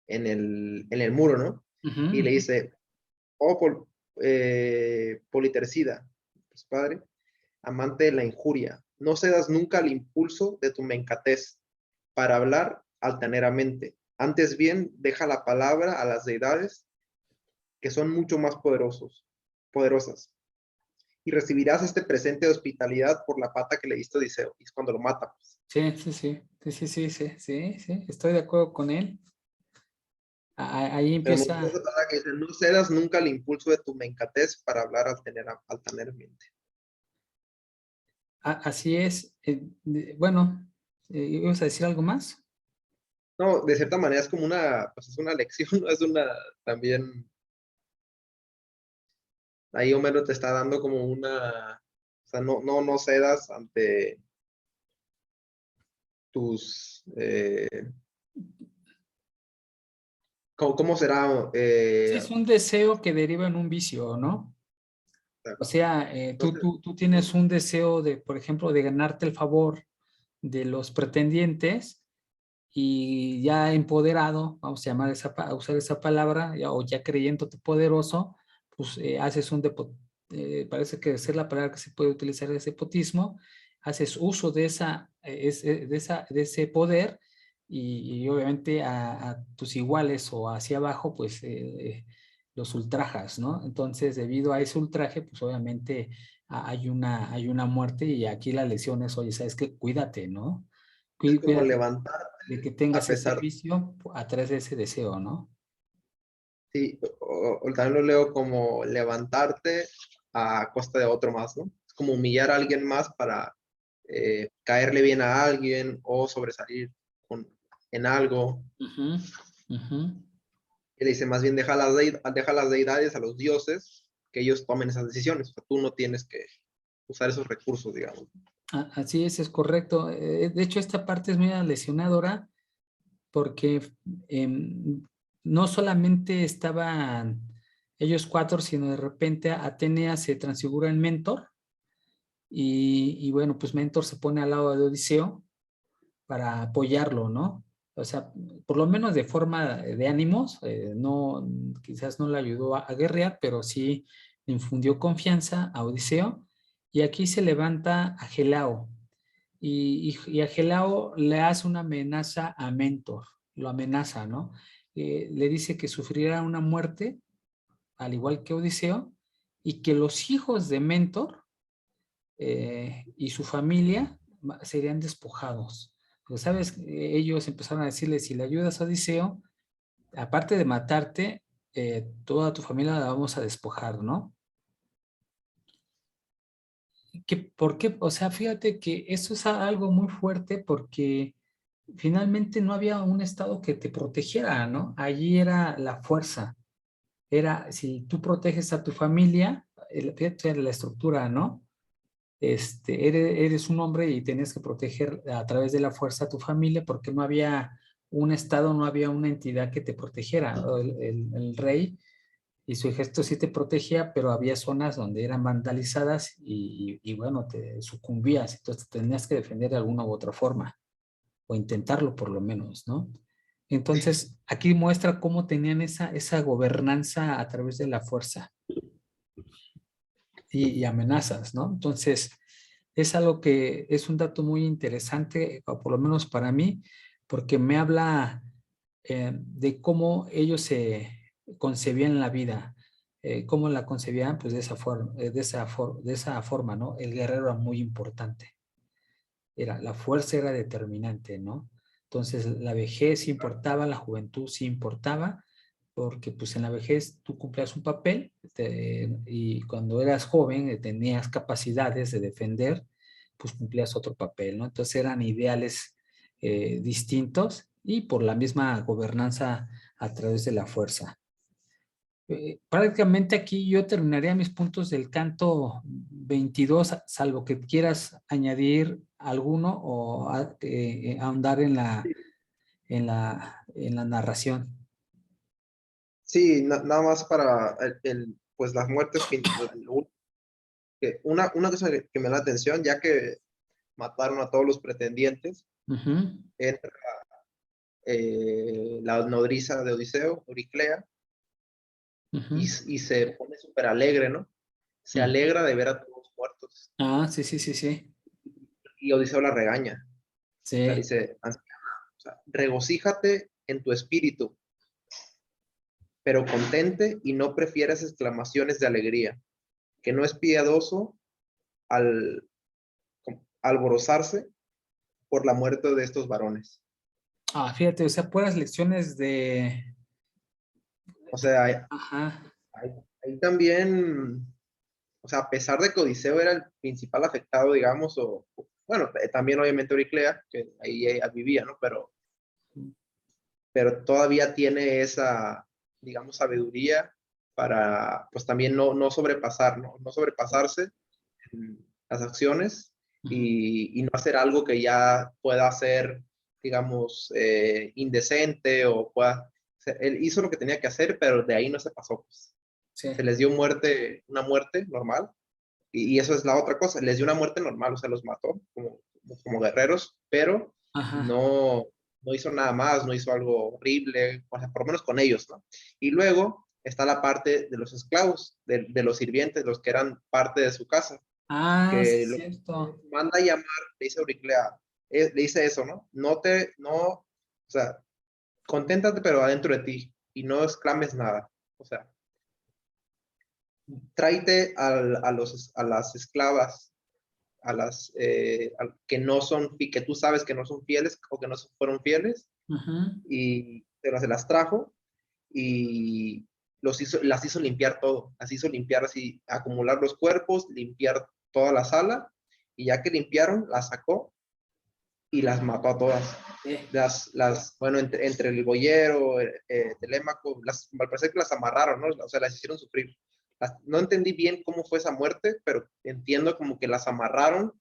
en el muro, ¿no? Ujú, Y le ujú. dice, oh, Politercida, pues padre, amante de la injuria, no cedas nunca al impulso de tu mencatez para hablar altaneramente. Antes bien, deja la palabra a las deidades que son mucho más poderosas. Y recibirás este presente de hospitalidad por la pata que le diste a Odiseo. Y es cuando lo mata, pues. Sí, sí, sí. Sí, sí, sí, sí, sí, sí. Estoy de acuerdo con él. Ahí Pero me gusta esa empieza. palabra que dice, no cedas nunca al impulso de tu mencatez para hablar altaneramente. Así es. Bueno, ¿ibas a decir algo más? No, de cierta manera es como pues es una lección, ¿no? Es también, ahí Homero te está dando como o sea, no cedas ante tus, ¿cómo será? Sí, es un deseo que deriva en un vicio, ¿no? O sea, No sé, tú tienes un deseo de, por ejemplo, de ganarte el favor de los pretendientes y ya empoderado, vamos a llamar a usar esa palabra, o ya creyéndote poderoso, pues haces parece que es la palabra que se puede utilizar, ese potismo, haces uso de de ese poder y obviamente a tus iguales o hacia abajo, pues los ultrajas, ¿no? Entonces, debido a ese ultraje, pues obviamente hay una muerte y aquí la lección es, oye, ¿sabes qué? Cuídate, ¿no? es como Cuídate levantar de que a tengas ese pesar, vicio a través de ese deseo, ¿no? sí, o también lo leo como levantarte a costa de otro más, ¿no? Es como humillar a alguien más para caerle bien a alguien o sobresalir en algo. Ujú, ujú. Y le dice, más bien deja las deidades a los dioses que ellos tomen esas decisiones. O sea, tú no tienes que usar esos recursos, digamos. Así es correcto. De hecho, esta parte es muy lesionadora porque no solamente estaban ellos cuatro, sino de repente Atenea se transfigura en Mentor y bueno, pues Mentor se pone al lado de Odiseo para apoyarlo, ¿no? O sea, por lo menos de forma de ánimos, no, quizás no le ayudó a guerrear, pero sí le infundió confianza a Odiseo. Y aquí se levanta Agelao. Y Agelao le hace una amenaza a Mentor, lo amenaza, ¿no? Le dice que sufrirá una muerte, al igual que Odiseo, y que los hijos de Mentor y su familia serían despojados. Pero, ¿sabes? Ellos empezaron a decirle, si le ayudas a Odiseo, aparte de matarte, toda tu familia la vamos a despojar, ¿no? ¿Por qué? O sea, fíjate que eso es algo muy fuerte porque finalmente no había un Estado que te protegiera, ¿no? Allí era la fuerza. Era, si tú proteges a tu familia, fíjate la estructura, ¿no? Eres un hombre y tienes que proteger a través de la fuerza a tu familia porque no había un estado, no había una entidad que te protegiera. El rey y su ejército sí te protegía, pero había zonas donde eran vandalizadas y bueno, te sucumbías, entonces te tenías que defender de alguna u otra forma o intentarlo por lo menos, ¿no? Entonces, aquí muestra cómo tenían esa gobernanza a través de la fuerza y amenazas, ¿no? Entonces, es algo que es un dato muy interesante, o por lo menos para mí, porque me habla de cómo ellos se concebían la vida, cómo la concebían, pues de esa forma, de esa forma, ¿no? El guerrero era muy importante, la fuerza era determinante, ¿no? Entonces, la vejez sí importaba, la juventud sí importaba, porque pues en la vejez tú cumplías un papel y cuando eras joven tenías capacidades de defender pues cumplías otro papel, ¿no? Entonces eran ideales distintos y por la misma gobernanza a través de la fuerza. Prácticamente aquí yo terminaría mis puntos del canto 22, salvo que quieras añadir alguno o ahondar en la narración. Sí, nada más para pues las muertes, una cosa que me da la atención, ya que mataron a todos los pretendientes, Ujú, entra la nodriza de Odiseo, Euriclea, ujú, y se pone súper alegre, ¿no? Se ujú. alegra de ver a todos muertos. Ah, sí, sí, sí, sí. Y Odiseo la regaña. O sea, Sí. dice, o sea, regocíjate en tu espíritu, pero contente y no prefieras exclamaciones de alegría, que no es piadoso al alborozarse por la muerte de estos varones. Ah, fíjate, o sea, puras lecciones O sea, Ajá. ahí también, o sea, a pesar de que Odiseo era el principal afectado, digamos, bueno, también obviamente Euriclea, que ahí vivía, ¿no? Pero todavía tiene esa, digamos, sabiduría para, pues también no sobrepasar, ¿no? No sobrepasarse en las acciones Ujú. y no hacer algo que ya pueda ser, digamos, indecente o pueda, o sea, él hizo lo que tenía que hacer, pero de ahí no se pasó, pues. Sí. Se les dio una muerte normal, y eso es la otra cosa, les dio una muerte normal, o sea, los mató como guerreros, pero Ajá. no, no hizo nada más, no hizo algo horrible, o sea, por lo menos con ellos, ¿no? Y luego está la parte de los esclavos, de los sirvientes, los que eran parte de su casa, Ah, sí, que es lo cierto. manda a llamar, le dice Euriclea, le dice eso, ¿no? O sea, conténtate pero adentro de ti y no exclames nada, o sea, tráete a las esclavas, que no son, que tú sabes que no son fieles o que no fueron fieles, Ujú. y se las trajo y las hizo limpiar todo, las hizo limpiar así, acumular los cuerpos, limpiar toda la sala, y ya que limpiaron, las sacó y las mató a todas. Bueno, entre el boyero, Telémaco, al parecer que las amarraron, ¿no? O sea, las hicieron sufrir. No entendí bien cómo fue esa muerte, pero entiendo como que las amarraron,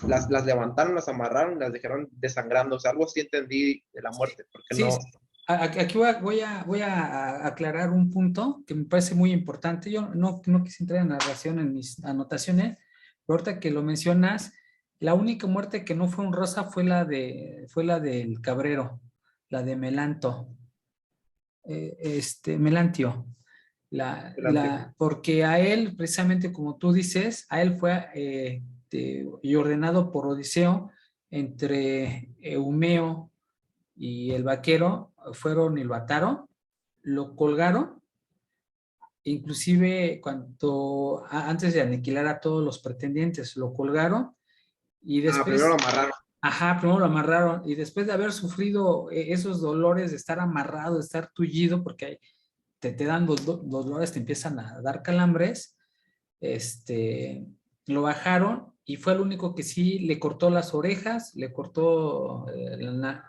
las levantaron, las amarraron, las dejaron desangrando. O sea, algo así entendí de la muerte, porque Sí, no. sí. Aquí voy a aclarar un punto que me parece muy importante. Yo no quise entrar en narración en mis anotaciones, pero ahorita que lo mencionas, la única muerte que no fue honrosa fue la del Cabrero, la de Melanto, Melantio. Delante. Porque a él, precisamente como tú dices, a él fue y ordenado por Odiseo entre Eumeo y el vaquero, fueron y lo ataron, lo colgaron, inclusive antes de aniquilar a todos los pretendientes, lo colgaron y Primero lo después, amarraron. ajá, primero lo amarraron y después de haber sufrido esos dolores de estar amarrado, de estar tullido, porque te dan los dolores, te empiezan a dar calambres, lo bajaron y fue el único que sí le cortó las orejas, le cortó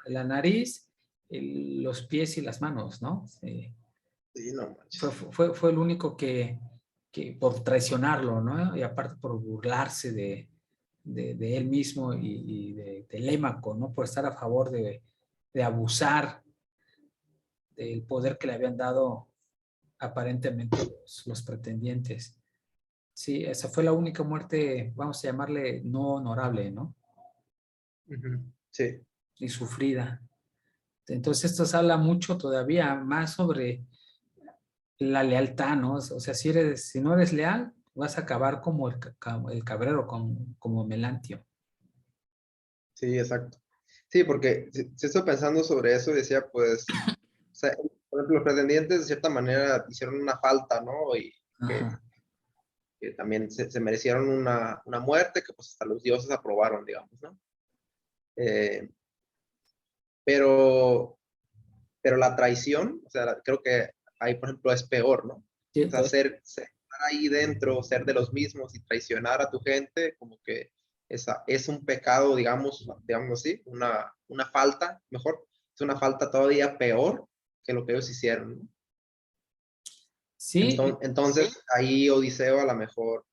la nariz, los pies y las manos, ¿no? Sí, no Fue, manches. fue el único que por traicionarlo, ¿no? Y aparte por burlarse de él mismo y de Telémaco, ¿no? Por estar a favor de abusar del poder que le habían dado aparentemente los pretendientes. Sí, esa fue la única muerte, vamos a llamarle no honorable, ¿no? Sí. Y sufrida. Entonces esto habla mucho todavía más sobre la lealtad, ¿no? O sea, si no eres leal, vas a acabar como el Cabrero, como Melantio. Sí, exacto. Sí, porque si estoy pensando sobre eso, decía, pues, o sea, por ejemplo, los pretendientes de cierta manera hicieron una falta, ¿no? Y que, Ajá. que también se merecieron una muerte que pues hasta los dioses aprobaron, digamos, ¿no? Eh, pero, pero la traición, o sea, creo que ahí, por ejemplo, es peor, ¿no? Sí, O sea, estar ahí dentro, ser de los mismos y traicionar a tu gente, como que es un pecado, digamos así, una falta, mejor, es una falta todavía peor que lo que ellos hicieron, ¿no? Sí, Entonces, ahí Odiseo a lo mejor,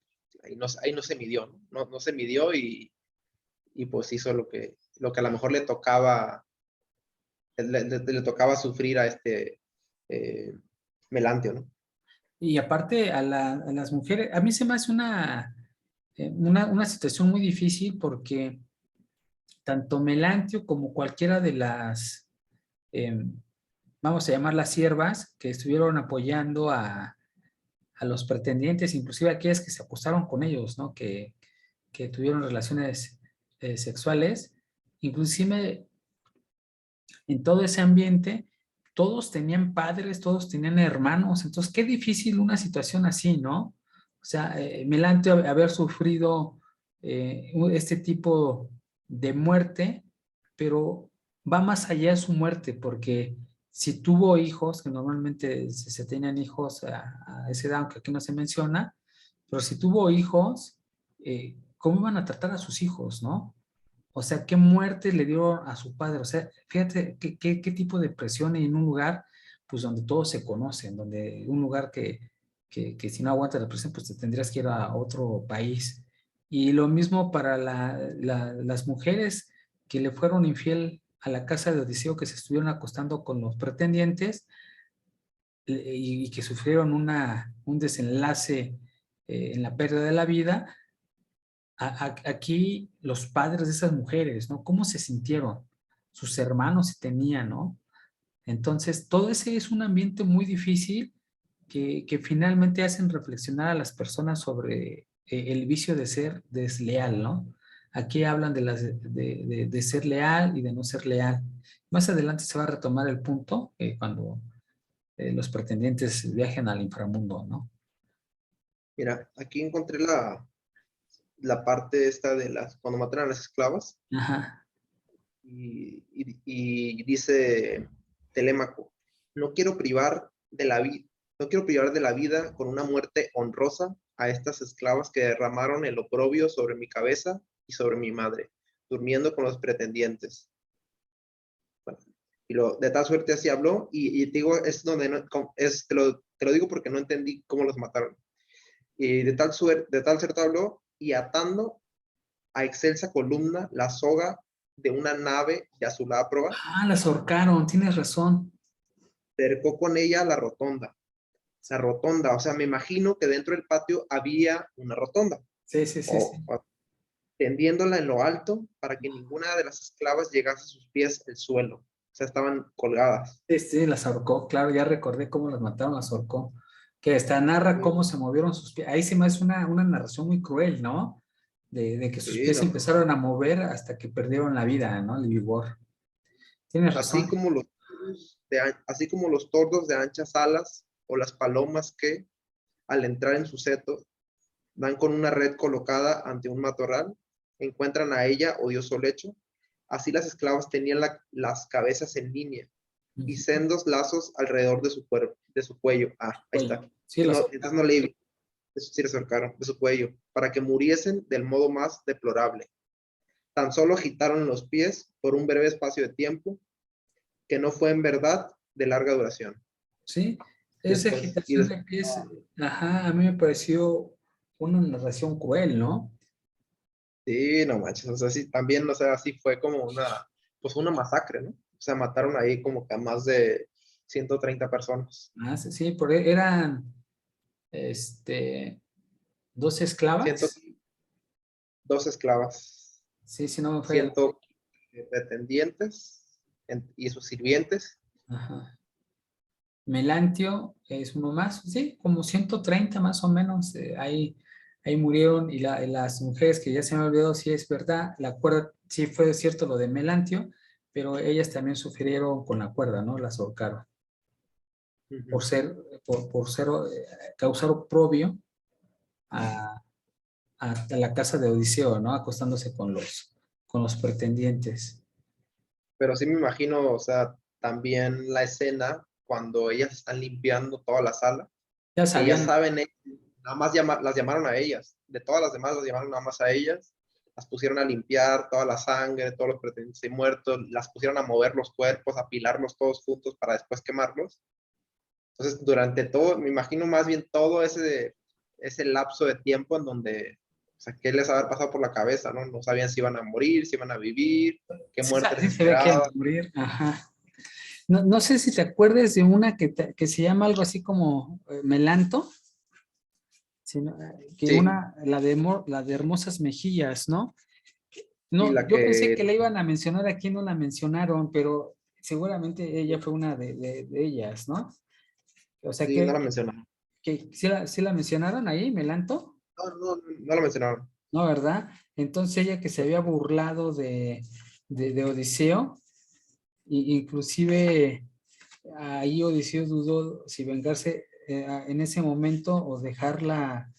ahí no se midió, ¿no? No se midió y pues hizo lo que a lo mejor le tocaba sufrir a eh, Melantio, ¿no? y aparte a las mujeres, a mí se me hace una situación muy difícil porque tanto Melantio como cualquiera de las, vamos a llamarlas siervas, que estuvieron apoyando a los pretendientes, inclusive aquellas que se acostaron con ellos, ¿no? Que tuvieron relaciones sexuales, inclusive en todo ese ambiente, todos tenían padres, todos tenían hermanos, entonces qué difícil una situación así, ¿no? O sea, Melantio haber sufrido este tipo de muerte, pero va más allá de su muerte, porque si tuvo hijos, que normalmente se tenían hijos a esa edad, aunque aquí no se menciona, pero si tuvo hijos, ¿cómo iban a tratar a sus hijos, no? O sea, ¿qué muerte le dio a su padre? O sea, fíjate qué tipo de presión en un lugar, pues donde todos se conocen, donde un lugar que si no aguanta la presión, pues te tendrías que ir a otro país. Y lo mismo para las mujeres que le fueron infiel a la casa de Odiseo, que se estuvieron acostando con los pretendientes y que sufrieron un desenlace en la pérdida de la vida. Aquí los padres de esas mujeres, ¿no? ¿Cómo se sintieron? Sus hermanos si tenían, ¿no? Entonces, todo ese es un ambiente muy difícil que finalmente hacen reflexionar a las personas sobre el vicio de ser desleal, ¿no? Aquí hablan de ser leal y de no ser leal. Más adelante se va a retomar el punto cuando los pretendientes viajen al inframundo, ¿no? Mira, aquí encontré la parte esta cuando matan a las esclavas Ajá. y dice Telémaco, no quiero privar de la vida, no quiero privar de la vida con una muerte honrosa a estas esclavas que derramaron el oprobio sobre mi cabeza y sobre mi madre, durmiendo con los pretendientes. Bueno, de tal suerte así habló, y te digo, es donde te lo digo porque no entendí cómo los mataron. Y de tal suerte habló, y atando a excelsa columna la soga de una nave de azulada proa, Ah, las ahorcaron, tienes razón. cercó con ella la rotonda, o sea, me imagino que dentro del patio había una rotonda, Sí, sí, sí, sí. o tendiéndola en lo alto para que ninguna de las esclavas llegase a sus pies el suelo, o sea, estaban colgadas. Sí, sí, las ahorcó, claro, ya recordé cómo las mataron, las ahorcó. Que hasta narra cómo se movieron sus pies. Ahí se me hace una narración muy cruel, ¿no? De que sus Sí, pies se no. empezaron a mover hasta que perdieron la vida, ¿no? El vigor. Tienes Así razón. como así como los tordos de anchas alas o las palomas que, al entrar en su seto, dan con una red colocada ante un matorral, encuentran a ella odioso lecho. Así las esclavas tenían las cabezas en línea y sendos lazos alrededor de su cuerpo, de su cuello. Ah, ahí Oye, está. sí, las Entonces no leí, eso sí les ahorcaron, de su cuello, para que muriesen del modo más deplorable. Tan solo agitaron los pies por un breve espacio de tiempo, que no fue en verdad de larga duración. sí, esa Después, y agitación de después, pies, ajá, a mí me pareció una narración cruel, ¿no? sí, no manches, o sea, sí, también, o sea, así fue como pues una masacre, ¿no? O sea, mataron ahí como que a más de 130 personas. Ah, sí, sí, eran, este, dos Ciento esclavas. dos esclavas, Sí, si no me falla. 100 pretendientes y sus sirvientes. Ajá. Melantio es uno más, sí, como 130 más o menos, ahí murieron y las mujeres que ya se me ha olvidado si es verdad, la cuerda, sí fue cierto lo de Melantio, pero ellas también sufrieron con la cuerda, ¿no? Las ahorcaron por Ujú. ser, por ser, causar oprobio a, a la casa de Odiseo, ¿no? Acostándose con los pretendientes. Pero sí me imagino, o sea, también la escena cuando ellas están limpiando toda la sala, Ya que ya sabían, saben, nada más las llamaron a ellas. De todas las demás las llamaron nada más a ellas. las pusieron a limpiar toda la sangre, todos los pretendientes muertos, las pusieron a mover los cuerpos, a apilarlos todos juntos para después quemarlos. Entonces, durante todo, me imagino más bien todo ese lapso de tiempo en donde, o sea, qué les haber pasado por la cabeza, ¿no? No sabían si iban a morir, si iban a vivir, qué Sí, muerte les sí se ve que iban esperaba. a morir. Ajá. No, no sé si te acuerdes de una que se llama algo así como Melanto, sino, que Sí, una, la de Hermosas Mejillas, ¿no? y No, la yo pensé que que, la iban a mencionar, aquí no la mencionaron, pero seguramente ella fue una de ellas, ¿no? O sea sí, no la mencionaron. que sí la mencionaron ahí, Melanto, No la mencionaron. ¿no, verdad? Entonces ella que se había burlado de Odiseo, inclusive ahí Odiseo dudó si vengarse en ese momento o dejarla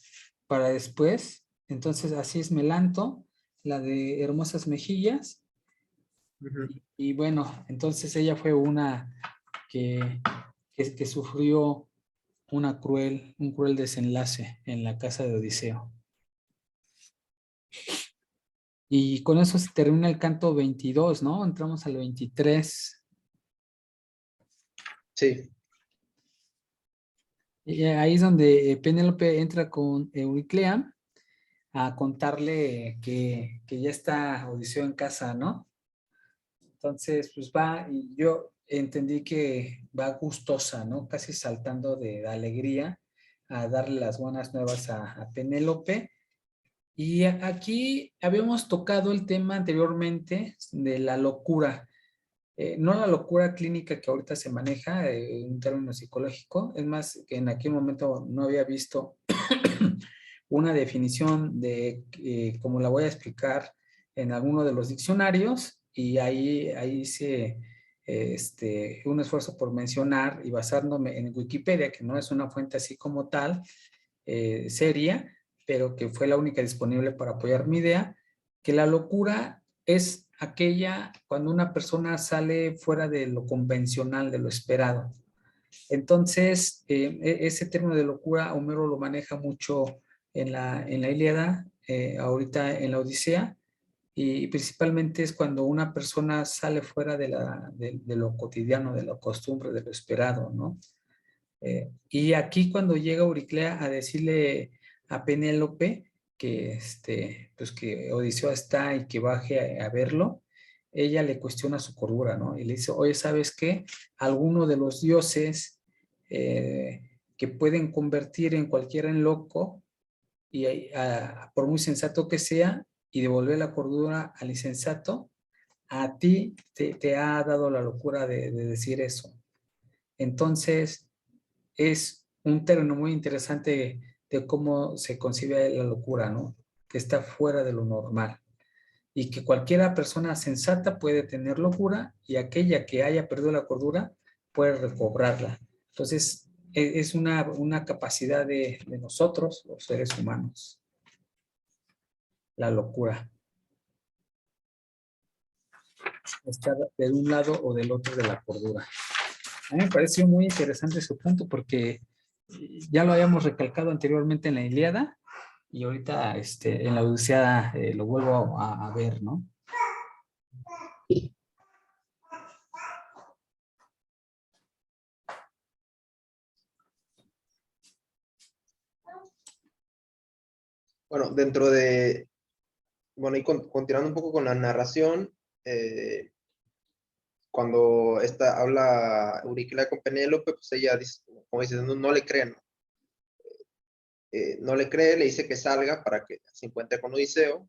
para después. Entonces así es Melanto, la de Hermosas Mejillas. Ujú. Y bueno, entonces ella fue una que, que sufrió un cruel desenlace en la casa de Odiseo. Y con eso se termina el canto 22, ¿no? Entramos al 23. Sí. Y ahí es donde Penélope entra con Euriclea a contarle que ya está Odiseo en casa, ¿no? Entonces, pues va, y yo entendí que va gustosa, ¿no? Casi saltando de alegría a darle las buenas nuevas a Penélope. Y aquí habíamos tocado el tema anteriormente de la locura. No la locura clínica que ahorita se maneja, en un término psicológico, es más, que en aquel momento no había visto una definición de, como la voy a explicar en alguno de los diccionarios, y ahí hice un esfuerzo por mencionar y basándome en Wikipedia, que no es una fuente así como tal, seria, pero que fue la única disponible para apoyar mi idea, que la locura es aquella cuando una persona sale fuera de lo convencional, de lo esperado. Entonces, ese término de locura, Homero lo maneja mucho en la Ilíada, ahorita en la Odisea, y principalmente es cuando una persona sale fuera de lo cotidiano, de lo costumbre, de lo esperado, ¿no? Y aquí cuando llega Euriclea a decirle a Penélope que, pues que Odiseo está y que baje a verlo, ella le cuestiona su cordura, ¿no? Y le dice, oye, ¿sabes qué? Alguno de los dioses que pueden convertir en cualquiera en loco, y por muy sensato que sea, y devolver la cordura al insensato, a ti te ha dado la locura de decir eso. Entonces, es un término muy interesante de cómo se concibe la locura, ¿no? Que está fuera de lo normal y que cualquiera persona sensata puede tener locura y aquella que haya perdido la cordura puede recobrarla. Entonces, es una capacidad de nosotros, los seres humanos, la locura. Estar de un lado o del otro de la cordura. A mí me pareció muy interesante su punto porque ya lo habíamos recalcado anteriormente en la Ilíada y ahorita en la Odisea lo vuelvo a ver, ¿no? Bueno, bueno, y continuando un poco con la narración, eh, cuando habla Euriclea con Penélope, pues ella dice, como dice, no le cree, ¿no? No le cree, le dice que salga para que se encuentre con Odiseo.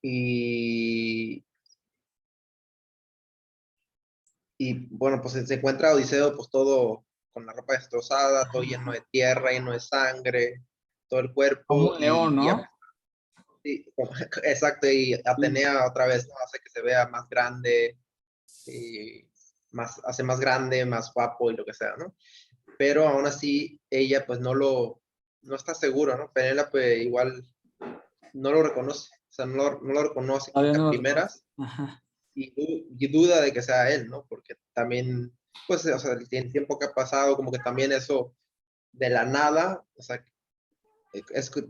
Y, y bueno, pues se encuentra Odiseo, pues todo con la ropa destrozada, todo lleno de tierra, lleno de sangre, todo el Como cuerpo, un león, ¿no? exacto, y Sí. Atenea otra vez, ¿no? Hace que se vea más grande, hace más grande, más guapo y lo que sea, ¿no? Pero aún así, ella pues no está segura, ¿no? Penélope igual no lo reconoce, o sea, no lo reconoce como Todavía que a no lo reconoce. primeras, Ajá. y duda de que sea él, ¿no? Porque también, pues, o sea, el tiempo que ha pasado, como que también eso de la nada, o sea,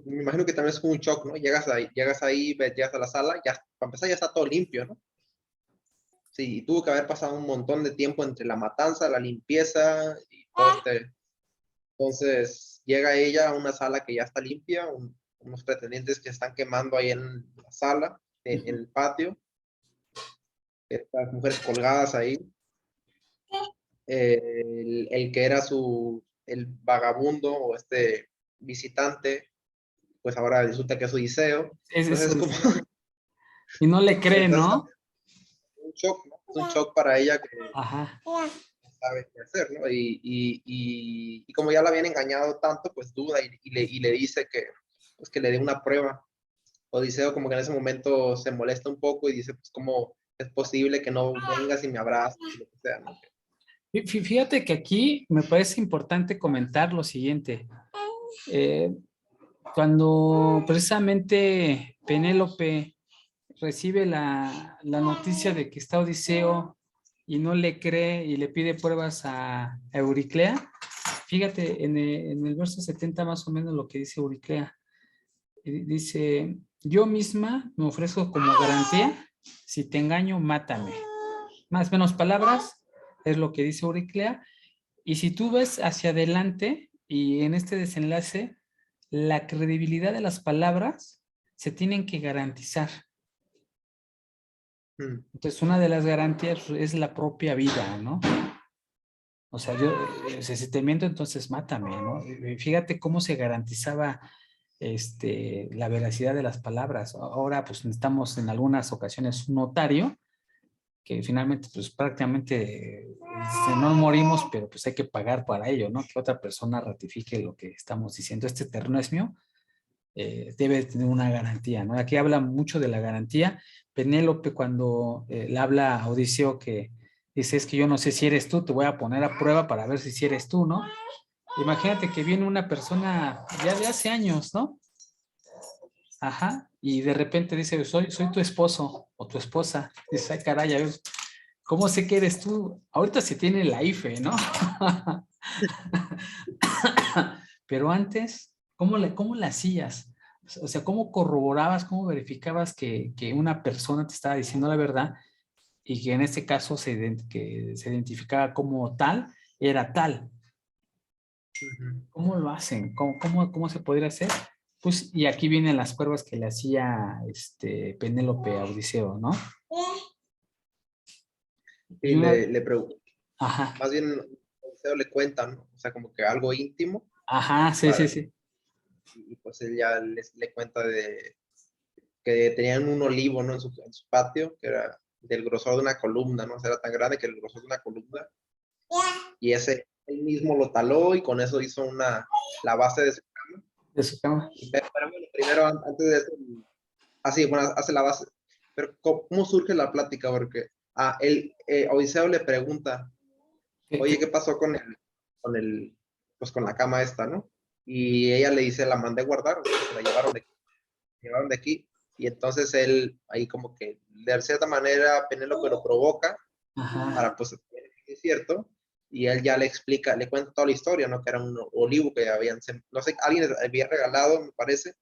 Me imagino que también es como un shock, ¿no? Llegas ahí, llegas a la sala, ya, para empezar ya está todo limpio, ¿no? Sí, tuvo que haber pasado un montón de tiempo entre la matanza, la limpieza y todo este. Entonces llega ella a una sala que ya está limpia, unos pretendientes que están quemando ahí en la sala, en el patio, estas mujeres colgadas ahí. El que era el vagabundo o este visitante, pues ahora resulta que es Odiseo. Es Entonces eso. es como, Y no le cree, entonces ¿no? un shock, ¿no? Es un shock para ella que Ajá. no sabe qué hacer, ¿no? Y como ya la habían engañado tanto, pues duda y le dice que, pues que le dé una prueba. Odiseo como que en ese momento se molesta un poco y dice, pues cómo es posible que no vengas y me abraces, lo que sea, ¿no? Fíjate que aquí me parece importante comentar lo siguiente. Eh, Cuando precisamente Penélope recibe la noticia de que está Odiseo y no le cree y le pide pruebas a Euriclea, fíjate en el verso 70 más o menos lo que dice Euriclea. Dice, yo misma me ofrezco como garantía, si te engaño, mátame. Más o menos palabras, es lo que dice Euriclea. Y si tú ves hacia adelante y en este desenlace, la credibilidad de las palabras se tienen que garantizar. Mm. Entonces, una de las garantías es la propia vida, ¿no? O sea, yo, si te miento, entonces mátame, ¿no? Y fíjate cómo se garantizaba la veracidad de las palabras. Ahora, pues necesitamos en algunas ocasiones un notario, que finalmente, pues prácticamente no morimos, pero pues hay que pagar para ello, ¿no? Que otra persona ratifique lo que estamos diciendo. Este terreno es mío, debe tener una garantía, ¿no? Aquí habla mucho de la garantía. Penélope cuando le habla a Odiseo que dice, es que yo no sé si eres tú, te voy a poner a prueba para ver si eres tú, ¿no? Imagínate que viene una persona ya de hace años, ¿no? Ajá, y de repente dice, soy tu esposo o tu esposa. Dice, ay, caray, a ver, ¿cómo sé que eres tú? Ahorita se tiene la IFE, ¿no? Pero antes, cómo la hacías? O sea, ¿cómo corroborabas, cómo verificabas que una persona te estaba diciendo la verdad y que en este caso que se identificaba como tal, era tal? Ujú. ¿Cómo lo hacen? ¿Cómo se podría hacer? Pues, y aquí vienen las pruebas que le hacía Penélope a Odiseo, ¿no? Y Y una, le pregunto, ajá, más bien Odiseo le cuenta, ¿no? O sea, como que algo íntimo, ajá, sí, sí, para, sí. y pues él ya le cuenta de que tenían un olivo, ¿no? En su patio, que era del grosor de una columna, ¿no? O sea, era tan grande que el grosor de una columna, y ese él mismo lo taló y con eso hizo la base de su. De su cama. Pero bueno, primero, antes de eso, así, bueno, hace la base. Pero, ¿cómo surge la plática? Porque Odiseo le pregunta, ¿Qué, oye, qué? ¿qué pasó con el, pues con la cama esta, ¿no? Y ella le dice, la mandé guardar, o sea, se la llevaron de aquí. Y entonces él, ahí como que, de cierta manera, Penélope lo provoca Ajá, para, pues, es cierto. Y él ya le explica, le cuenta toda la historia, ¿no? Que era un olivo que no sé, alguien había regalado, me parece,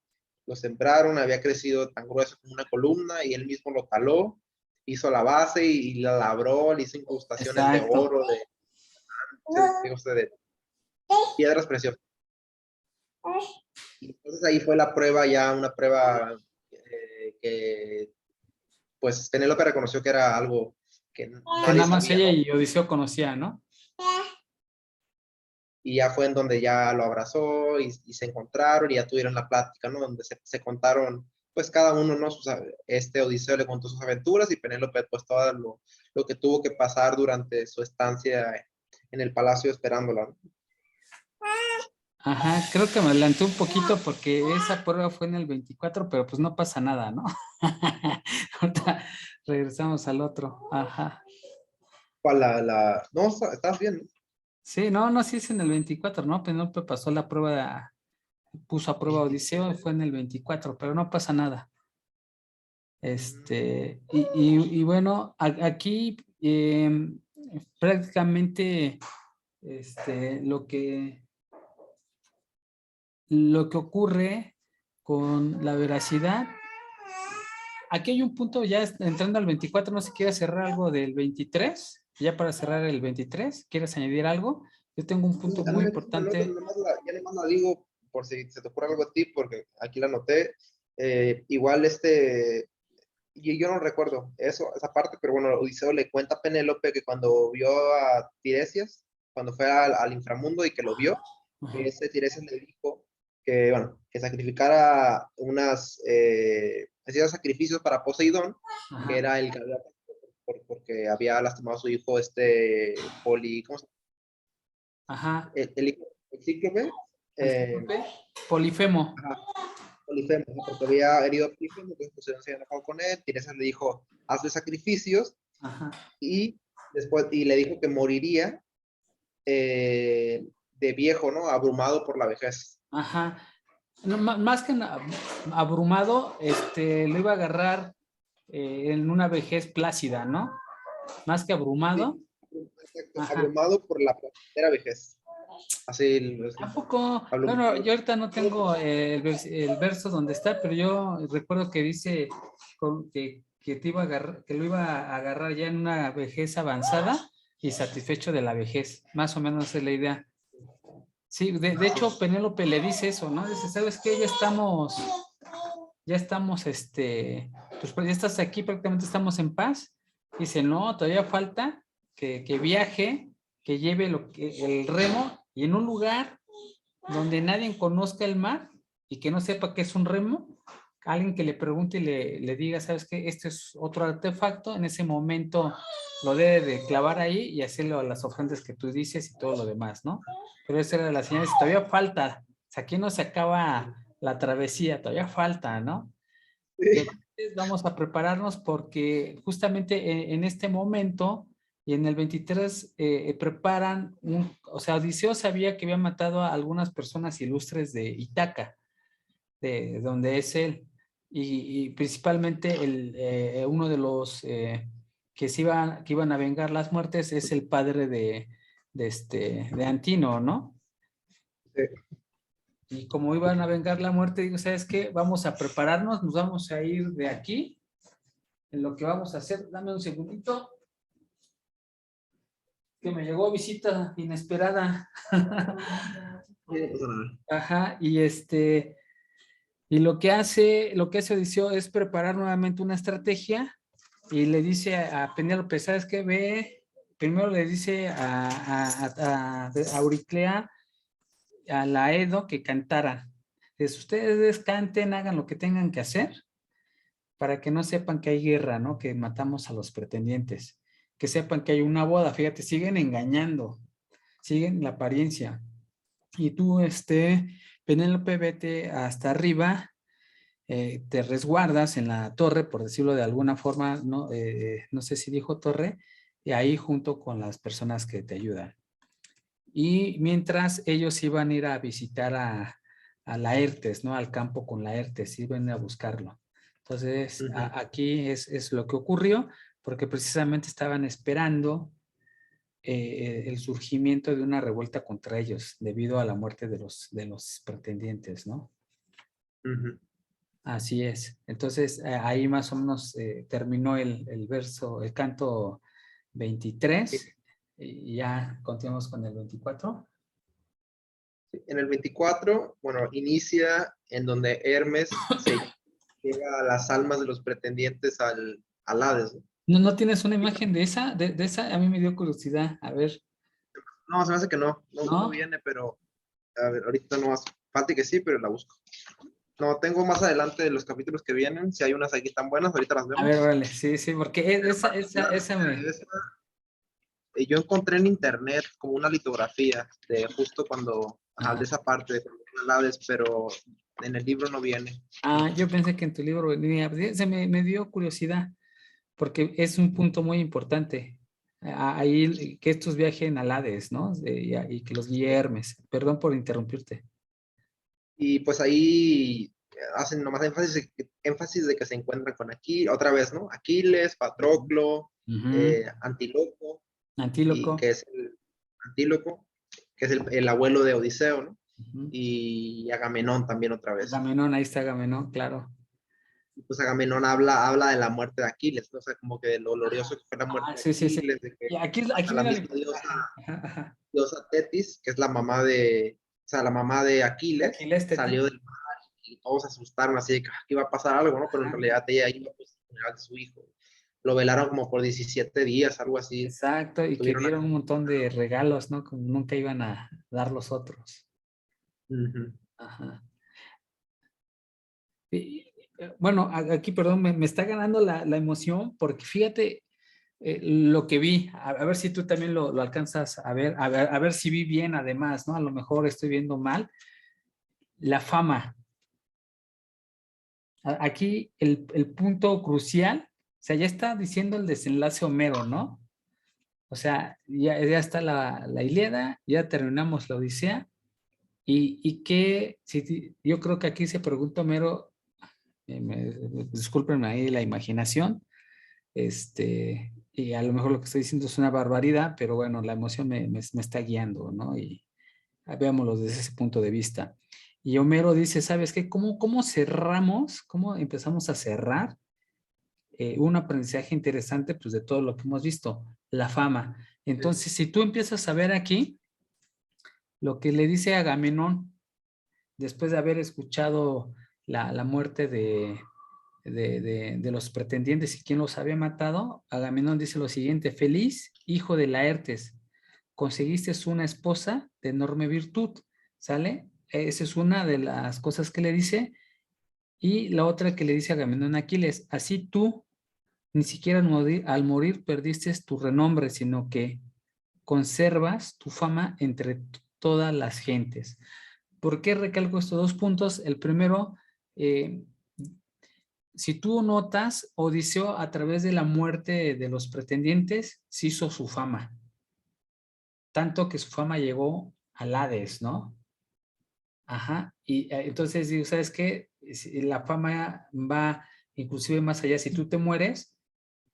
lo sembraron, había crecido tan grueso como una columna y él mismo lo taló, hizo la base y la labró, le hizo incrustaciones de exacto. oro, de piedras preciosas. Y entonces ahí fue la prueba, ya una prueba que pues Penélope reconoció que era algo que Que nadie nada más sabía, ella ¿no? y Odiseo conocían, ¿no? Y ya fue en donde ya lo abrazó y se encontraron y ya tuvieron la plática, ¿no? Donde se contaron, pues cada uno, ¿no? Odiseo le contó sus aventuras y Penélope, pues todo lo que tuvo que pasar durante su estancia en el palacio esperándola, ¿no? Ajá, creo que me adelanté un poquito porque esa prueba fue en el 24, pero pues no pasa nada, ¿no? Ahorita regresamos al otro. Ajá. No, estás bien, ¿no? Sí, no, no, sí es en el 24, ¿no? Penélope pasó la prueba, puso a prueba a Odiseo, fue en el 24, pero no pasa nada. Y bueno, aquí prácticamente lo que lo que ocurre con la veracidad. Aquí hay un punto, ya entrando al 24, no sé si quieres cerrar algo del 23, ya para cerrar el 23, ¿quieres añadir algo? Yo tengo un punto muy importante. Ya nomás la digo por si se te ocurre algo a ti, porque aquí la anoté. Igual y yo no recuerdo esa parte, pero bueno, Odiseo le cuenta a Penélope que cuando vio a Tiresias, cuando fue al inframundo y que lo vio, Ajá, que ese Tiresias le dijo que, bueno, que sacrificara hacía sacrificios para Poseidón, que ajá, era el que había, porque había lastimado a su hijo, ¿cómo se llama? ajá. El hijo, el cíclope, ¿El eh, cíclope? Polifemo. ajá, Polifemo, ¿no? Porque había herido a Polifemo, entonces Poseidón se había enojado con él, Tiresias le dijo, hazle sacrificios, Ajá, y después le dijo que moriría de viejo, ¿no? Abrumado por la vejez. ajá. No, más que abrumado, lo iba a agarrar en una vejez plácida, ¿no? Más que Sí, abrumado. exacto, Ajá. abrumado por la primera vejez. Así, ¿A poco? Bueno, abrumado. yo ahorita no tengo el verso donde está, pero yo recuerdo que dice que te iba a agarrar, que lo iba a agarrar ya en una vejez avanzada y satisfecho de la vejez. Más o menos es la idea. Sí, de hecho, Penélope le dice eso, ¿no? Dice, ¿sabes qué? Ya estamos, pues ya estás aquí, prácticamente estamos en paz. Dice, no, todavía falta que viaje, que lleve el remo y en un lugar donde nadie conozca el mar y que no sepa qué es un remo, alguien que le pregunte y le diga, ¿sabes qué? Este es otro artefacto, en ese momento lo debe de clavar ahí y hacerlo a las ofrendas que tú dices y todo lo demás, ¿no? Pero esa era la señal, dice, todavía falta, o sea, aquí no se acaba la travesía, todavía falta, ¿no? Y Sí, entonces vamos a prepararnos porque justamente en este momento y en el 23 preparan, o sea, Odiseo sabía que había matado a algunas personas ilustres de Ítaca, de donde es él, y principalmente uno de los que iban a vengar las muertes es el padre de Antino, ¿no? sí. Y como iban a vengar la muerte, digo, ¿sabes qué? Vamos a prepararnos, nos vamos a ir de aquí en lo que vamos a hacer. Dame un segundito, que me llegó visita inesperada. Sí, no pasa nada. Ajá, y lo que hace Odiseo es preparar nuevamente una estrategia y le dice a Penélope, ¿sabes qué? Ve, primero le dice a Auriclea, a Laedo que cantaran. Dice, ustedes canten, hagan lo que tengan que hacer para que no sepan que hay guerra, ¿no? Que matamos a los pretendientes, que sepan que hay una boda, fíjate, siguen engañando, siguen la apariencia. Y tú, Penélope, vete hasta arriba, te resguardas en la torre, por decirlo de alguna forma, no, no sé si dijo torre, y ahí junto con las personas que te ayudan. Y mientras ellos iban a ir a visitar a Laertes, ¿no? Al campo con Laertes, iban a buscarlo. Entonces, aquí es lo que ocurrió, porque precisamente estaban esperando el surgimiento de una revuelta contra ellos, debido a la muerte de los pretendientes, ¿no? Ujú. Así es. Entonces, ahí más o menos terminó el verso, el canto 23, y ya continuamos con el 24. En el 24, bueno, inicia en donde Hermes se lleva a las almas de los pretendientes al Hades, ¿no? ¿No tienes una imagen de esa? De esa, a mí me dio curiosidad. A ver, No, se me hace que no ¿no? viene, pero a ver, ahorita no más. Falta que sí, pero la busco. No, tengo más adelante de los capítulos que vienen, si hay unas aquí tan buenas, ahorita las A ver, vemos. órale, sí, sí, porque Pero esa particularmente me... de esa, yo encontré en internet como una litografía de justo cuando, ajá, de Ajá. esa parte de cuando viene al Hades, pero en el libro no viene. Ah, yo pensé que en tu libro venía, se me dio curiosidad, porque es un punto muy importante. Ahí que estos viajen al Hades, ¿no? Y que los guíe Hermes. Perdón por interrumpirte. Y pues ahí hacen nomás énfasis de que se encuentran con aquí, otra vez, ¿no? Aquiles, Patroclo, Ujú. Antíloco, y Antíloco. que es el Antíloco, que es el abuelo de Odiseo, ¿no? Ujú. y Agamenón también otra vez. Agamenón, ahí está Agamenón, claro. Y pues Agamenón habla de la muerte de Aquiles, ¿no? O sea, como que de lo glorioso que fue la muerte Ah, de sí, sí, sí. Aquiles, de que Y aquí hasta la viene lo misma importante. Ajá, ajá. diosa Tetis, que es la mamá de, o sea, la mamá de Aquiles, Aquiles salió Tetis. del mar y todos se asustaron así de que iba a pasar algo, ¿no? Pero en Ajá. realidad ella iba pues, a funeral de su hijo. Lo velaron como por 17 días, algo así. Exacto, y que Tuvieron dieron un montón de regalos, ¿no? Como nunca iban a dar los otros. Ujú. Ajá. Bueno, aquí, perdón, me está ganando la emoción porque fíjate lo que vi, a ver si tú también lo alcanzas a ver si vi bien además, ¿no? A lo mejor estoy viendo mal. La fama. Aquí el punto crucial, o sea, ya está diciendo el desenlace Homero, ¿no? O sea, ya está la Ilíada, ya terminamos la Odisea, y que, yo creo que aquí se pregunta Homero, discúlpenme ahí la imaginación, y a lo mejor lo que estoy diciendo es una barbaridad, pero bueno, la emoción me está guiando, ¿no? Y veámoslo desde ese punto de vista. Y Homero dice, ¿sabes qué? ¿Cómo cerramos? ¿Cómo empezamos a cerrar un aprendizaje interesante pues de todo lo que hemos visto? La fama. Entonces, si tú empiezas a ver aquí lo que le dice Agamenón, después de haber escuchado la muerte de los pretendientes y quién los había matado, Agamenón dice lo siguiente: feliz hijo de Laertes, conseguiste una esposa de enorme virtud, ¿sale? Esa es una de las cosas que le dice. Y la otra que le dice Agamenón a Aquiles: así tú, ni siquiera al morir perdiste tu renombre, sino que conservas tu fama entre todas las gentes. ¿Por qué recalco estos dos puntos? El primero, eh, si tú notas, Odiseo a través de la muerte de los pretendientes se hizo su fama, tanto que su fama llegó al Hades, ¿no? Ajá, y entonces digo, ¿sabes qué? La fama va inclusive más allá. Si tú te mueres,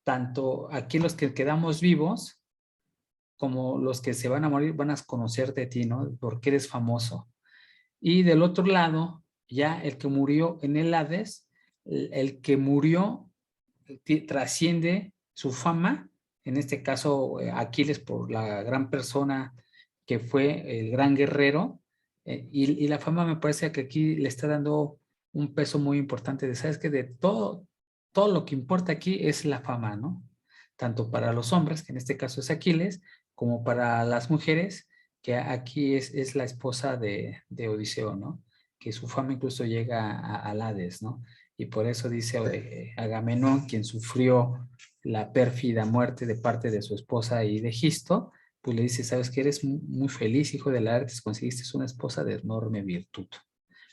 tanto aquí los que quedamos vivos como los que se van a morir van a conocer de ti, ¿no? Porque eres famoso. Y del otro lado, ya el que murió en el Hades, el que murió trasciende su fama, en este caso Aquiles por la gran persona que fue el gran guerrero, y la fama me parece que aquí le está dando un peso muy importante de, ¿sabes qué? De todo lo que importa aquí es la fama, ¿no? Tanto para los hombres, que en este caso es Aquiles, como para las mujeres, que aquí es la esposa de Odiseo, ¿no? Que su fama incluso llega al Hades, ¿no? Y por eso dice Agamenón, quien sufrió la pérfida muerte de parte de su esposa y de Egisto, pues le dice, sabes que eres muy feliz, hijo de Laertes, conseguiste una esposa de enorme virtud.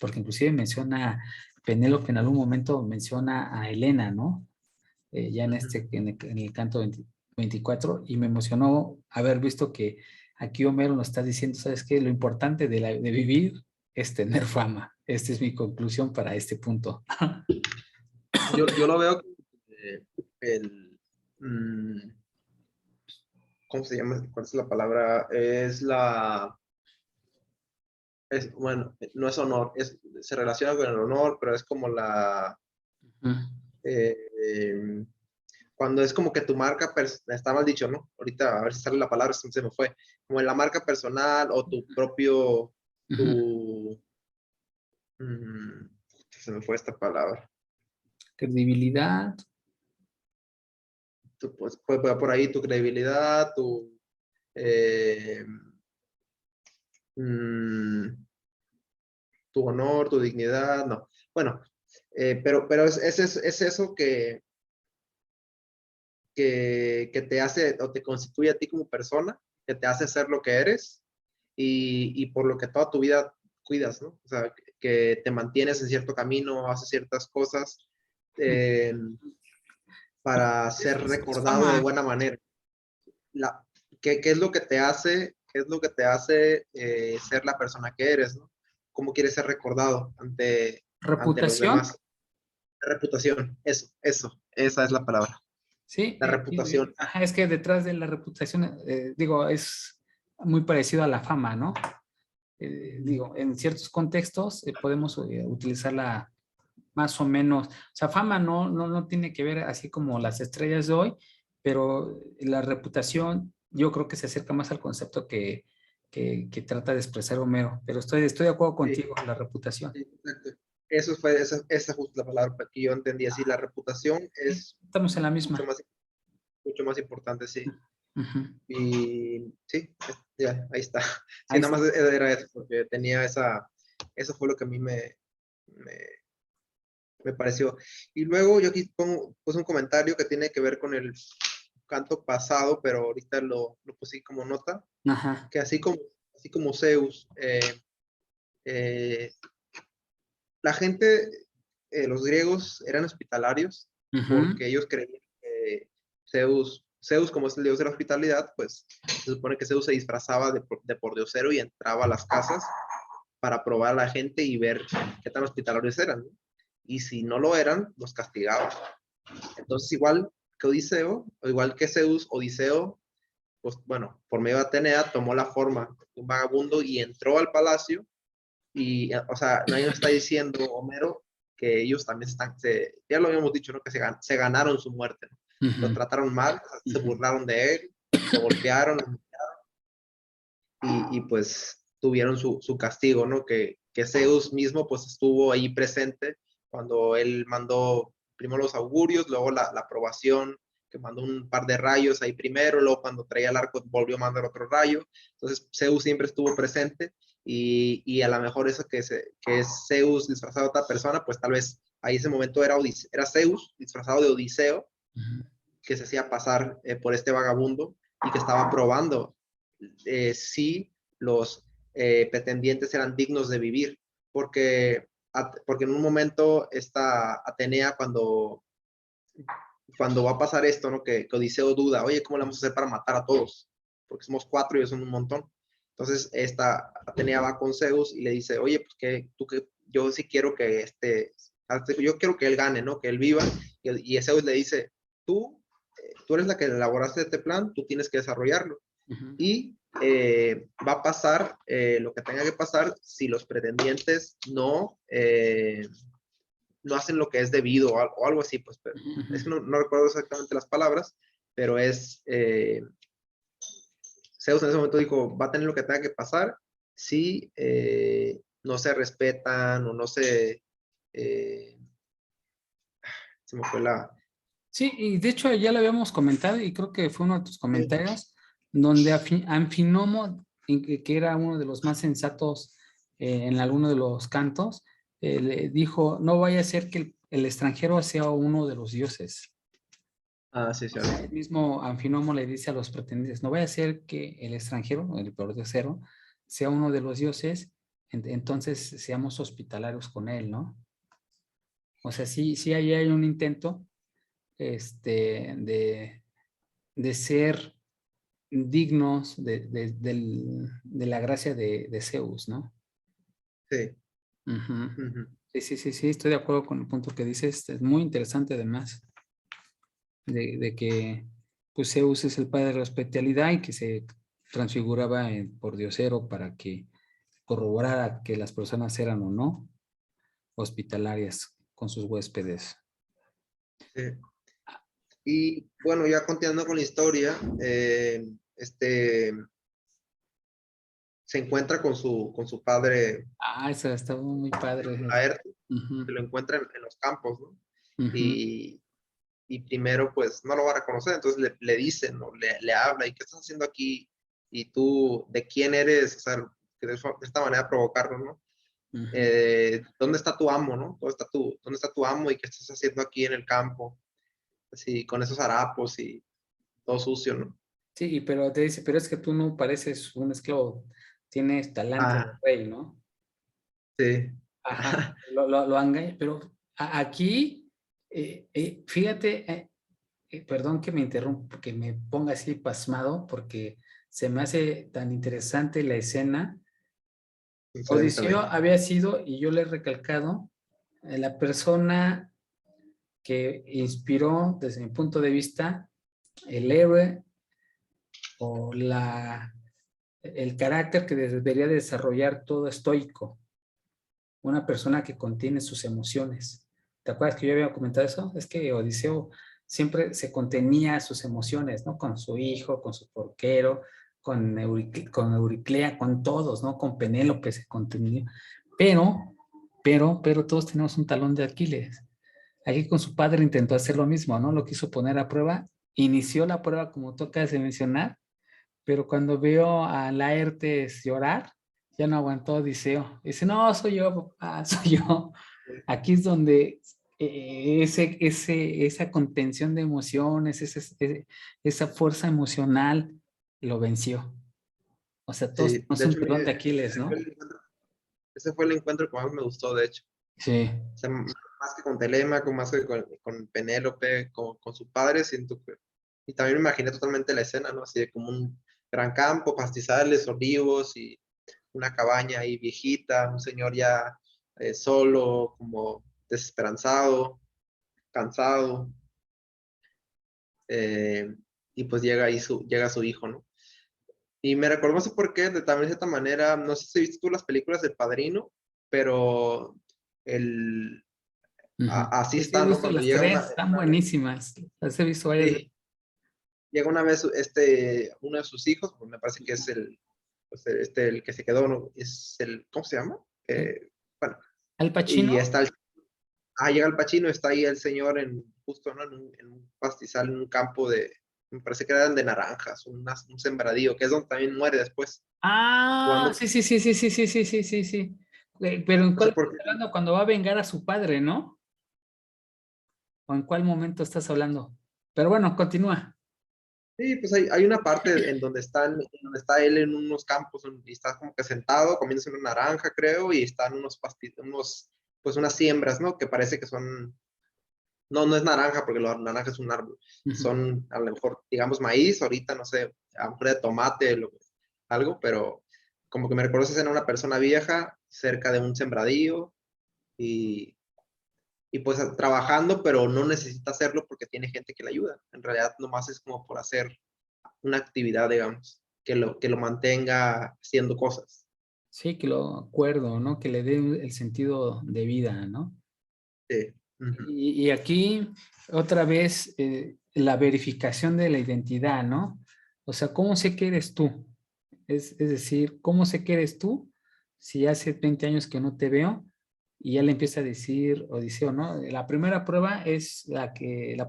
Porque inclusive menciona, Penélope en algún momento menciona a Helena, ¿no? Ya en el canto 24, y me emocionó haber visto que aquí Homero nos está diciendo, ¿sabes qué? Lo importante de vivir es tener fama. Esta es mi conclusión para este punto. Yo lo veo que el, mm, ¿cómo se llama? ¿Cuál es la palabra? Bueno, no es honor, se relaciona con el honor, pero es como eh, eh, cuando es como que tu marca, está mal dicho, ¿no? Ahorita a ver si sale la palabra, se me fue, como en la marca personal o tu propio, tu, mm, se me fue esta palabra. Credibilidad. Pues, puede por ahí tu credibilidad, eh, mm, tu honor, tu dignidad, no. Bueno, pero es eso que te hace o te constituye a ti como persona, que te hace ser lo que eres y por lo que toda tu vida cuidas, ¿no? O sea, que te mantienes en cierto camino, haces ciertas cosas eh, para ser Es recordado de fama. buena manera. La, ¿qué es lo que te hace, qué es lo que te hace ser la persona que eres, ¿no? ¿Cómo quieres ser recordado ante los Reputación. demás? Reputación, esa es la palabra. Sí, La reputación. ajá, es que detrás de la reputación, digo, es muy parecido a la fama, ¿no? digo, en ciertos contextos podemos utilizarla más o menos. O sea, fama no tiene que ver así como las estrellas de hoy, pero la reputación yo creo que se acerca más al concepto que trata de expresar Homero. Pero estoy de acuerdo Sí, contigo, la reputación. sí, exacto. Esa es justo la palabra que yo entendí así. La reputación Sí, es estamos en la misma. mucho más importante, sí. Ujú. Y sí, ya, ahí está. Sí, Ahí nada está. más era eso, porque tenía eso fue lo que a mí me, me pareció. Y luego yo aquí pongo pues, un comentario que tiene que ver con el canto pasado, pero ahorita lo puse como nota, Ajá. que así como Zeus, eh, la gente, los griegos eran hospitalarios Ujú. porque ellos creían que Zeus, como es el dios de la hospitalidad, pues se supone que Zeus se disfrazaba de pordiosero y entraba a las casas para probar a la gente y ver qué tan hospitalarios eran, ¿no? Y si no lo eran, los castigaba. Entonces, igual que Odiseo, o igual que Zeus, Odiseo, pues bueno, por medio de Atenea tomó la forma de un vagabundo y entró al palacio y, o sea, nadie nos está diciendo, Homero, que ellos también ya lo habíamos dicho, ¿no? Que se ganaron su muerte, ¿no? Lo Ujú. trataron mal, se Ujú. burlaron de él, lo golpearon y pues tuvieron su castigo, ¿no? Que Zeus mismo pues estuvo ahí presente cuando él mandó primero los augurios, luego la aprobación, que mandó un par de rayos ahí primero, luego cuando traía el arco volvió a mandar otro rayo. Entonces Zeus siempre estuvo presente y a lo mejor eso que es Zeus disfrazado de otra persona, pues tal vez ahí ese momento era Zeus disfrazado de Odiseo, Ujú. que se hacía pasar por este vagabundo y que estaba probando si los pretendientes eran dignos de vivir, porque en un momento esta Atenea cuando va a pasar esto, ¿no? Que Odiseo duda, oye, ¿cómo le vamos a hacer para matar a todos? Porque somos 4 y ellos son un montón. Entonces, esta Atenea va con Zeus y le dice, oye, pues que yo sí quiero que yo quiero que él gane, ¿no? Que él viva. Y Zeus le dice, tú eres la que elaboraste este plan, tú tienes que desarrollarlo. Ujú. Y va a pasar lo que tenga que pasar si los pretendientes no hacen lo que es debido o algo así, pues, pero es que Ujú. no recuerdo exactamente las palabras, pero Zeus en ese momento dijo, va a tener lo que tenga que pasar si no se respetan o no eh, se me fue Sí, y de hecho ya lo habíamos comentado y creo que fue uno de tus comentarios donde Anfinomo, que era uno de los más sensatos en alguno de los cantos, le dijo, no vaya a ser que el extranjero sea uno de los dioses. sí, O sí, algo sea, así. el mismo Anfinomo le dice a los pretendientes, no vaya a ser que el extranjero, el pordiosero, sea uno de los dioses, entonces seamos hospitalarios con él, ¿no? O sea, sí ahí hay un intento de ser dignos de la gracia de Zeus, ¿no? Sí. Ujú. Ujú. Sí, estoy de acuerdo con el punto que dices. Es muy interesante además de que pues Zeus es el padre de la hospitalidad y que se transfiguraba por diosero para que corroborara que las personas eran o no hospitalarias con sus huéspedes. Sí. Y bueno, ya continuando con la historia, se encuentra con su padre Ah, eso está muy padre. Laertes, Ujú. se lo encuentra en los campos, ¿no? Ujú. Y, y primero, pues, no lo va a reconocer, entonces le dicen, ¿no? Le habla, ¿y qué estás haciendo aquí? Y tú, ¿de quién eres? O sea, que de esta manera provocarlo, ¿no? Ujú. ¿Dónde está tu amo, no? ¿Dónde está tu amo y qué estás haciendo aquí en el campo? Así, con esos harapos y todo sucio, ¿no? Sí, pero te dice, pero es que tú no pareces un esclavo, tienes talante de Ah, rey, ¿no? sí. Ajá, lo engaña, pero aquí, fíjate, perdón que me interrumpa, que me ponga así pasmado, porque se me hace tan interesante la escena. Sí, a mí Odiseo también. había sido, y yo le he recalcado, la persona que inspiró, desde mi punto de vista, el héroe o el carácter que debería desarrollar todo estoico, una persona que contiene sus emociones. ¿Te acuerdas que yo había comentado eso? Es que Odiseo siempre se contenía sus emociones, ¿no? Con su hijo, con su porquero, con Euriclea, con todos, ¿no? Con Penélope se contenía. Pero, pero todos tenemos un talón de Aquiles. Aquí con su padre intentó hacer lo mismo, ¿no? Lo quiso poner a prueba. Inició la prueba como tú acabas de mencionar, pero cuando veo a Laertes llorar, ya no aguantó Odiseo. Dice, no, soy yo, papá, soy yo. Aquí es donde esa contención de emociones, esa fuerza emocional lo venció. O sea, todos Sí, tenemos de un hecho, talón de Aquiles, ¿no? ese fue el encuentro que más me gustó, de hecho. Sí, O sea, más que con Telémaco, más que con Penélope, con su padre, siento que... Y también me imaginé totalmente la escena, ¿no? Así de como un gran campo, pastizales, olivos y una cabaña ahí viejita, un señor ya solo, como desesperanzado, cansado, eh, y pues llega ahí llega su hijo, ¿no? Y me recordó, no sé por qué, también de cierta manera, no sé si viste tú las películas del Padrino, pero el, ujú. así Sí, he está, ¿no? visto Cuando las llega tres, están una vez, buenísimas. Las he visto varias veces. sí, llega una vez uno de sus hijos, pues me parece que es pues, el que se quedó, ¿no? Es el, ¿cómo se llama? ¿Eh? Bueno, Al y Pacino. está llega el Pachino, está ahí el señor justo, ¿no? En un pastizal, en un campo me parece que eran de naranjas, un sembradío, que es donde también muere después, Ah, jugando, sí, sí, sí, sí, sí, sí, sí, sí, sí, sí. Pero ¿en no sé cuál por estás qué, hablando? Cuando va a vengar a su padre, ¿no? ¿O en cuál momento estás hablando? Pero bueno, continúa. sí, pues hay una parte donde está él en unos campos y está como que sentado, comiéndose una naranja, creo, y están pues unas siembras, ¿no? Que parece que son, no es naranja, porque la naranja es un árbol, Ujú. son a lo mejor, digamos, maíz, ahorita, no sé, a lo mejor de tomate, algo, pero como que me recuerdo esa escena, una persona vieja cerca de un sembradío y, y pues trabajando, pero no necesita hacerlo porque tiene gente que le ayuda. En realidad, nomás es como por hacer una actividad, digamos, que lo mantenga haciendo cosas. Sí, que lo acuerdo, ¿no? Que le dé el sentido de vida, ¿no? Sí. Ujú. Y aquí otra vez la verificación de la identidad, ¿no? O sea, ¿cómo sé que eres tú? Es decir, ¿cómo sé que eres tú si hace 20 años que no te veo y ya le empieza a decir Odiseo, ¿no? La primera prueba es la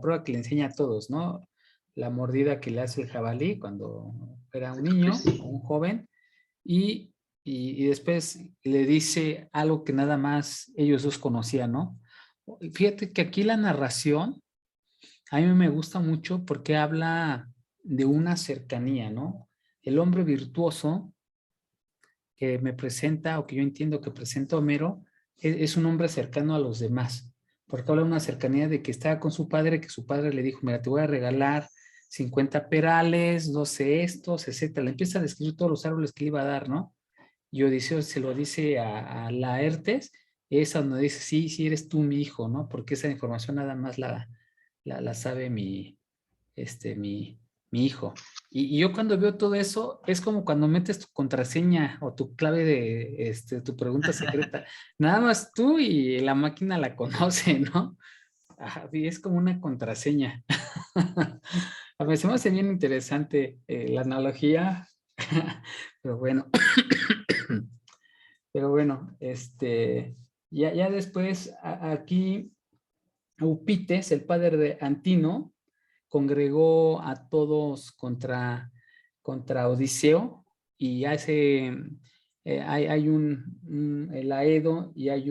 prueba que le enseña a todos, ¿no? La mordida que le hace el jabalí cuando era un niño o un joven y, y después le dice algo que nada más ellos dos conocían, ¿no? Fíjate que aquí la narración a mí me gusta mucho porque habla de una cercanía, ¿no? El hombre virtuoso que me presenta o que yo entiendo que presenta Homero es un hombre cercano a los demás, porque habla de una cercanía de que estaba con su padre, que su padre le dijo, mira, te voy a regalar 50 perales, 12 estos, etcétera. Le empieza a describir todos los árboles que le iba a dar, ¿no? Y Odiseo se lo dice a Laertes, es donde dice, sí, sí, eres tú mi hijo, ¿no? Porque esa información nada más la sabe mi hijo. Y yo cuando veo todo eso, es como cuando metes tu contraseña o tu clave de tu pregunta secreta. Nada más tú y la máquina la conoce, ¿no? Ajá, sí, es como una contraseña. A mí se me hace bien interesante la analogía, pero bueno, pero bueno, ya después aquí Eupites, el padre de Antino, congregó a todos contra Odiseo y hace, hay el Aedo y hay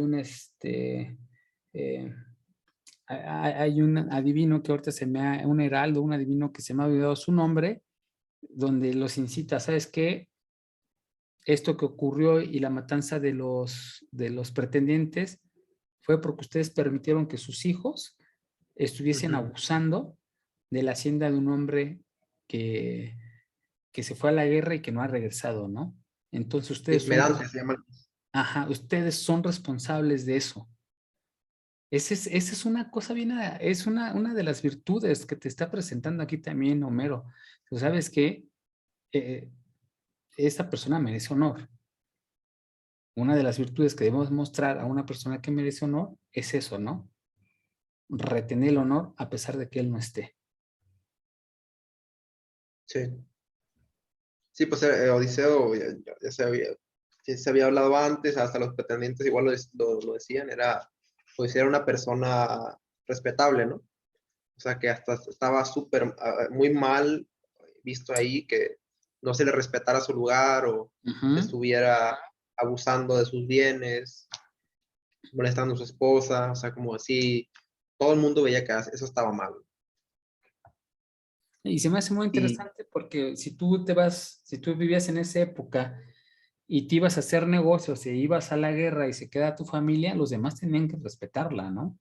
eh, hay un adivino que ahorita un heraldo, un adivino que se me ha olvidado su nombre, donde los incita, ¿sabes qué? Esto que ocurrió y la matanza de los pretendientes fue porque ustedes permitieron que sus hijos estuviesen Ujú. abusando de la hacienda de un hombre que, que se fue a la guerra y que no ha regresado, ¿no? Entonces Esmeralda se llama. ajá, ustedes son responsables de eso. Esa es una cosa bien, es una de las virtudes que te está presentando aquí también Homero. Tú sabes que esta persona merece honor. Una de las virtudes que debemos mostrar a una persona que merece honor es eso, ¿no? Retener el honor a pesar de que él no esté. Sí. Sí, pues Odiseo ya se había hablado antes, hasta los pretendientes igual lo decían, Odiseo era una persona respetable, ¿no? O sea, que hasta estaba súper, muy mal visto ahí, que no se le respetara su lugar o que estuviera abusando de sus bienes, molestando a su esposa, o sea, como así, todo el mundo veía que eso estaba mal. Y se me hace muy Y, interesante porque si tú vivías en esa época y te ibas a hacer negocios e ibas a la guerra y se queda tu familia, los demás tenían que respetarla, ¿no?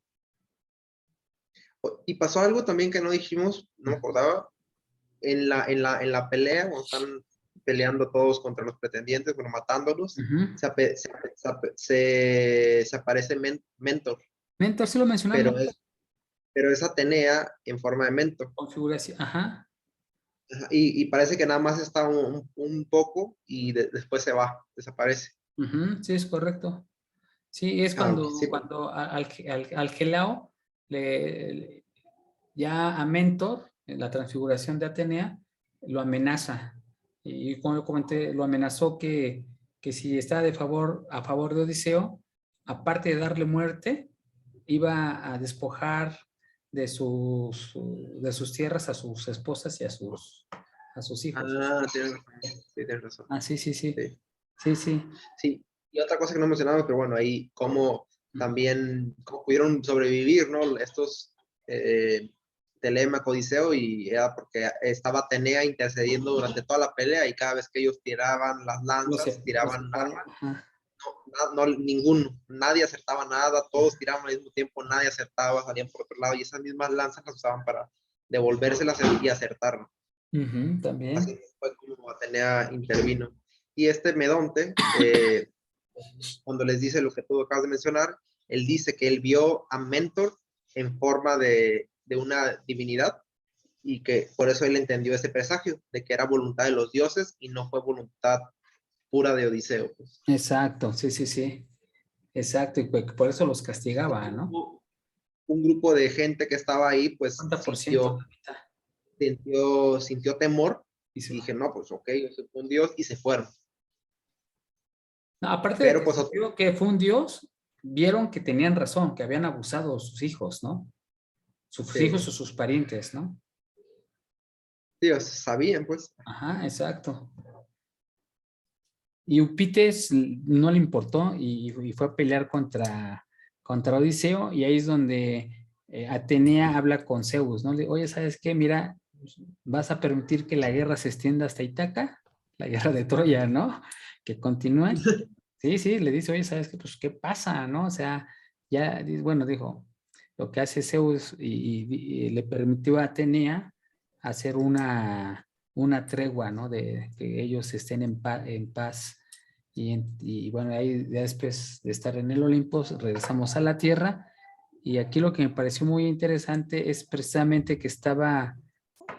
y pasó algo también que no dijimos, no me acordaba, en la pelea, cuando están peleando todos contra los pretendientes, bueno, matándolos, Ujú. se aparece Mentor, Mentor, sí lo pero mencionamos. es Atenea en forma de Mentor. Configuración, ajá. Ajá, y parece que nada más está un poco y después se va, desaparece. Ujú, sí, es correcto. Sí, es Ah, ok, cuando, sí, al Gelao, ya a Mentor, en la transfiguración de Atenea, lo amenaza. Y como yo comenté, lo amenazó que si está a favor de Odiseo, aparte de darle muerte, iba a despojar de sus tierras a sus esposas y a sus hijos. tienes razón. Sí, tienes razón. Ah, sí, sí, sí. Sí. Sí, sí. Sí, y otra cosa que no mencionaba, pero bueno, ahí cómo también cómo pudieron sobrevivir, ¿no? Estos Telémaco, Odiseo, y era porque estaba Atenea intercediendo durante toda la pelea y cada vez que ellos tiraban las lanzas, Lo tiraban separa. armas, Ajá. ninguno, nadie acertaba nada, todos tiraban al mismo tiempo, nadie acertaba, salían por otro lado y esas mismas lanzas las usaban para devolvérselas y acertar. Ujú, Así también. fue como Atenea intervino. Y este Medonte, cuando les dice lo que tú acabas de mencionar, él dice que él vio a Mentor en forma de una divinidad y que por eso él entendió ese presagio, de que era voluntad de los dioses y no fue voluntad pura de Odiseo. Pues. Exacto, sí, sí, sí. Exacto, y por eso los castigaba, ¿no? Un grupo de gente que estaba ahí, pues 50%, la mitad. sintió temor Y se y va. dije, no, pues ok, yo soy un dios y se fueron. No, aparte de Pero que pues sintió que fue un dios, vieron que tenían razón, que habían abusado de sus hijos, ¿no? Sus hijos sí, o sus parientes, ¿no? Dios, sabían pues. Ajá, exacto. Y Upites no le importó y fue a pelear contra Odiseo, y ahí es donde Atenea habla con Zeus, ¿no? Oye, ¿sabes qué? Mira, vas a permitir que la guerra se extienda hasta Ítaca, la guerra de Troya, ¿no? Que continúe. Sí, sí, le dice, oye, ¿sabes qué? Pues, ¿qué pasa, no? O sea, ya, bueno, dijo, lo que hace Zeus y le permitió a Atenea hacer una tregua, ¿no? De que ellos estén en paz. Y bueno, ahí ya después de estar en el Olimpo, regresamos a la Tierra. Y aquí lo que me pareció muy interesante es precisamente que estaba,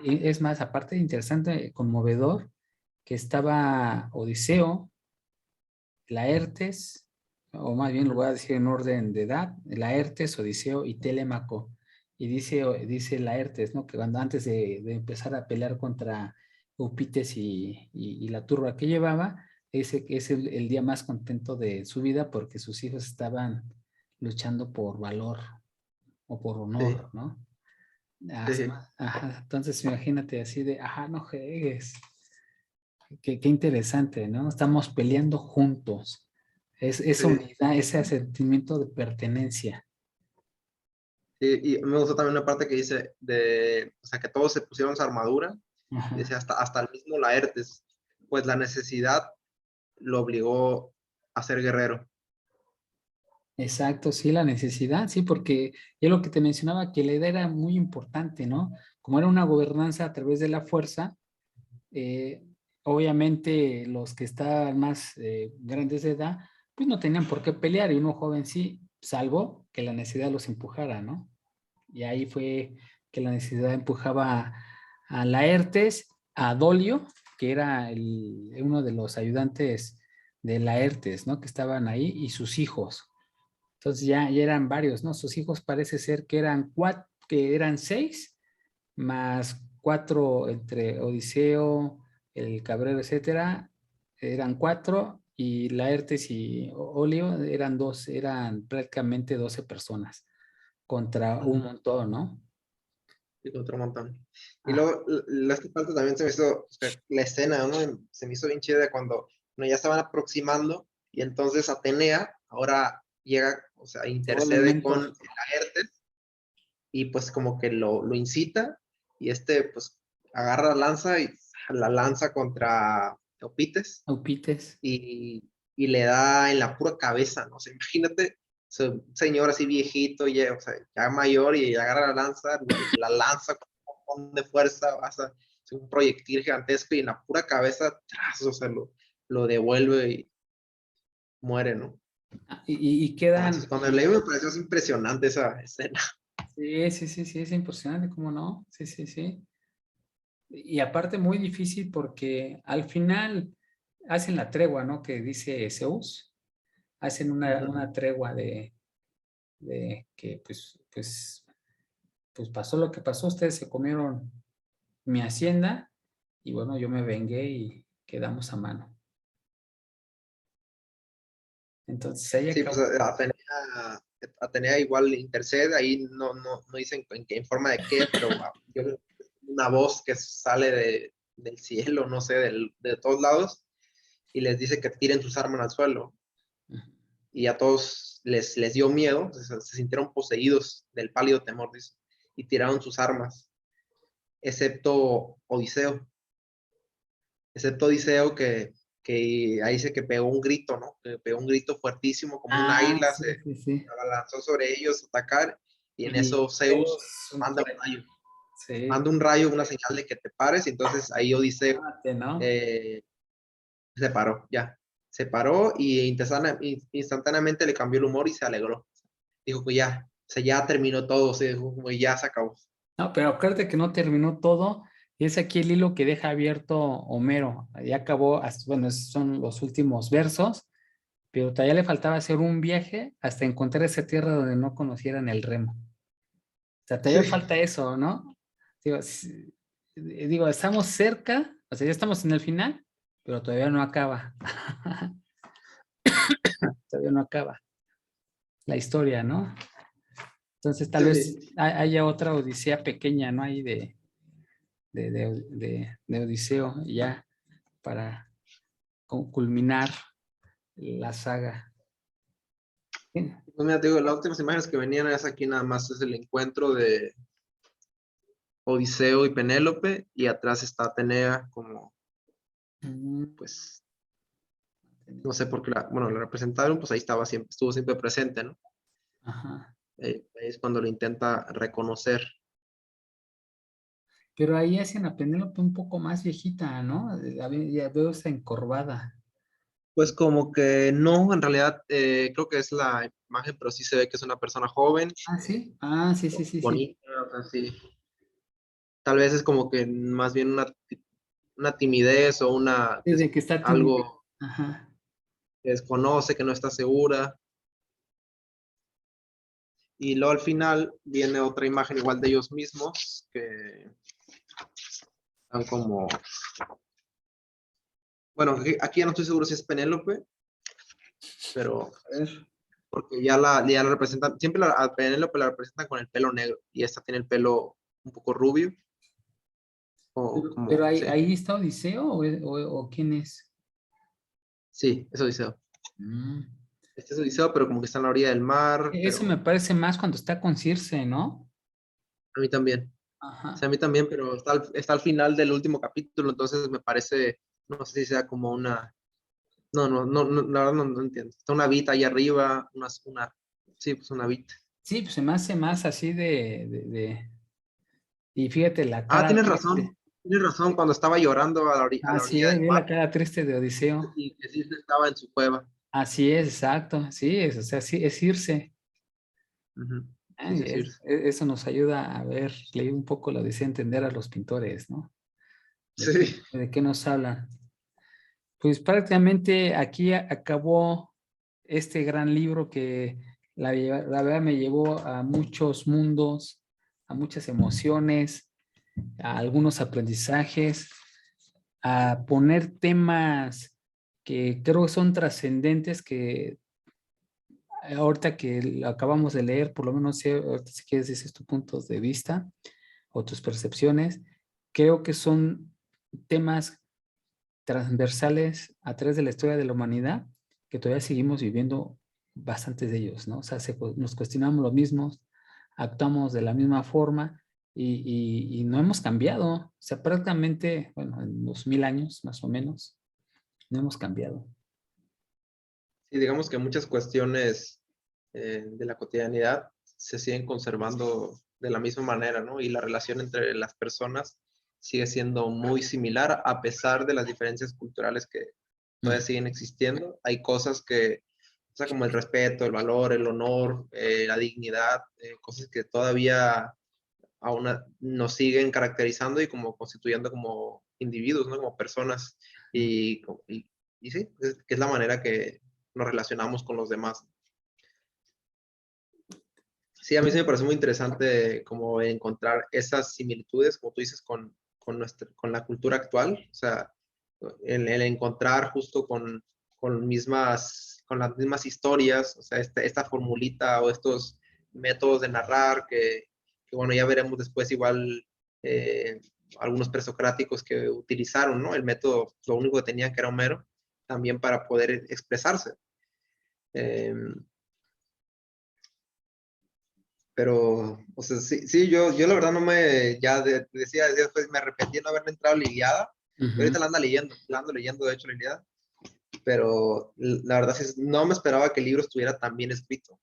es más, aparte de interesante, conmovedor, que estaba Odiseo, Laertes, o más bien lo voy a decir en orden de edad, Laertes, Odiseo y Telémaco. Y dice Laertes, ¿no? Que cuando antes de empezar a pelear contra Upites y la turba que llevaba, dice que es el día más contento de su vida porque sus hijos estaban luchando por valor o por Sí, honor, ¿no? sí, Ajá, entonces imagínate así de, ajá, no juegues. Qué interesante, ¿no? Estamos peleando juntos. Esa sí. unidad, ese sentimiento de pertenencia. Y me gustó también una parte que dice o sea, que todos se pusieron su armadura, y Ajá. dice hasta el mismo Laertes, pues la necesidad lo obligó a ser guerrero. Exacto, sí, la necesidad, sí, porque yo lo que te mencionaba, que la idea era muy importante, ¿no? Como era una gobernanza a través de la fuerza, eh, obviamente los que estaban más grandes de edad, pues no tenían por qué pelear, y uno joven sí, salvo que la necesidad los empujara, ¿no? Y ahí fue que la necesidad empujaba a Laertes, a Dolio, que era uno de los ayudantes de Laertes, ¿no? Que estaban ahí, y sus hijos. Entonces ya eran varios, ¿no? Sus hijos parece ser que eran que eran 6, más 4 entre Odiseo, el Cabrero, etcétera, eran 4, y Laertes y Olio eran 2, eran prácticamente 12 personas contra un montón, ¿no? Y otro montón. Y Ah, luego, esta parte también se me hizo, o sea, la escena, ¿no? Se me hizo bien chida de cuando bueno, ya estaban aproximando y entonces Atenea ahora llega, o sea, se vuelven intercede con mentos. Laertes y pues como que lo incita y pues agarra la lanza y la lanza contra Eupites Aupites. y le da en la pura cabeza, ¿no? O sea, imagínate, un señor así viejito, ya, o sea, ya mayor y agarra la lanza con un montón de fuerza, hacer un proyectil gigantesco y en la pura cabeza, tras, o sea, lo devuelve y muere, ¿no? Y Entonces, quedan. cuando leí me pareció impresionante esa escena. Sí, sí, sí, sí, es impresionante, ¿cómo no? Sí, sí, sí. Y aparte muy difícil porque al final hacen la tregua, ¿no? Que dice Zeus, hacen una tregua de que pues pasó lo que pasó, ustedes se comieron mi hacienda y bueno, yo me vengué y quedamos a mano. Entonces ahí Sí, pues acabó. Atenea igual intercede, ahí no dicen en forma de qué, pero yo creo que es una voz que sale del cielo, no sé, de todos lados, y les dice que tiren sus armas al suelo. Y a todos les dio miedo, se sintieron poseídos del pálido temor, dice, y tiraron sus armas, excepto Odiseo. Excepto Odiseo que ahí dice que pegó un grito, ¿no? Que pegó un grito fuertísimo, como un Ah, águila, sí, se sí, sí. abalanzó sobre ellos a atacar, y en Y eso Zeus Zeus, manda un rayo, sí, una señal de que te pares, y entonces ahí Odiseo ¿no? eh, se paró, ya. Se paró y instantáneamente le cambió el humor y se alegró. Dijo que ya, o sea, ya terminó todo, o sea, dijo como ya se acabó. No, pero acuérdate que no terminó todo, y es aquí el hilo que deja abierto Homero. Ya acabó, bueno, esos son los últimos versos, pero todavía le faltaba hacer un viaje hasta encontrar esa tierra donde no conocieran el remo. O sea, todavía Sí, falta eso, ¿no? Digo, digo, estamos cerca, o sea, ya estamos en el final, pero todavía no acaba. Todavía no acaba la historia, ¿no? Entonces, tal vez sí. haya otra odisea pequeña, ¿no? Ahí de Odiseo, ya para culminar la saga. Sí. Pues mira, te digo, las últimas imágenes que venían es aquí nada más es el encuentro de Odiseo y Penélope, y atrás está Atenea como, Mm, pues, no sé por qué bueno, la representaron, pues ahí estaba siempre, estuvo siempre presente, ¿no? ajá. Ahí es cuando lo intenta reconocer. Pero ahí hacen a Penélope un poco más viejita, ¿no? Ya veo esa encorvada. Pues como que no, en realidad creo que es la imagen, pero sí se ve que es una persona joven, Ah, sí. Ah, sí, sí, sí, sí. bonita, o sea, sí. Tal vez es como que más bien una timidez o Sí, de que está tímida. algo Ajá. que desconoce, que no está segura. Y luego al final viene otra imagen igual de ellos mismos, que están como, bueno, aquí ya no estoy seguro si es Penélope, pero A ver. porque ya la representan, siempre a Penélope la representan con el pelo negro y esta tiene el pelo un poco rubio, o Pero como, sí, ahí está Odiseo o quién es. sí, eso dice. Mm. Este es Odiseo, pero como que está en la orilla del mar, Eso me pero parece más cuando está con Circe, ¿no? a mí también. O sea, Ajá. a mí también, pero está al final del último capítulo, entonces me parece, no sé si sea como una, no, la verdad no entiendo. Está una vita ahí arriba, sí, pues una vita. Sí, pues se me hace más así y fíjate la cara triste. Tienes razón, cuando estaba llorando a la Así orilla es, del ve mar la cara triste de Odiseo. y que sí estaba en su cueva. Así es, exacto. Sí, o sea, sí, es irse. Ujú. Sí, Ay, es decir, eso nos ayuda a ver, leer un poco la Odisea, entender a los pintores, ¿no? Sí. ¿De qué nos hablan? Pues prácticamente aquí acabó este gran libro que la verdad me llevó a muchos mundos, a muchas emociones, a algunos aprendizajes, a poner temas que creo que son trascendentes, que ahorita que lo acabamos de leer, por lo menos ahorita si quieres dices tus puntos de vista o tus percepciones, creo que son temas transversales a través de la historia de la humanidad que todavía seguimos viviendo bastantes de ellos, ¿no? O sea, nos cuestionamos lo mismo, actuamos de la misma forma y no hemos cambiado. O sea, prácticamente, bueno, en los 1000 años más o menos, no hemos cambiado. Y digamos que muchas cuestiones de la cotidianidad se siguen conservando de la misma manera, ¿no? Y la relación entre las personas sigue siendo muy similar a pesar de las diferencias culturales que todavía siguen existiendo. Hay cosas que, o sea, como el respeto, el valor, el honor, la dignidad, cosas que todavía aún nos siguen caracterizando y como constituyendo como individuos, ¿no? Como personas. Y, y sí, que es la manera que nos relacionamos con los demás. Sí, a mí sí me parece muy interesante como encontrar esas similitudes, como tú dices, con la cultura actual. O sea, el encontrar justo con las mismas historias, o sea, esta formulita o estos métodos de narrar que bueno, ya veremos después igual eh, algunos presocráticos que utilizaron, ¿no? El método, lo único que tenían que era Homero, también para poder expresarse. Eh, Pero, o sea, sí, sí yo la verdad no me, decía después me arrepentí de no haberme entrado a la Ilíada. Y Ujú. ahorita la ando leyendo, de hecho, la Ilíada. Pero la verdad es no me esperaba que el libro estuviera tan bien escrito.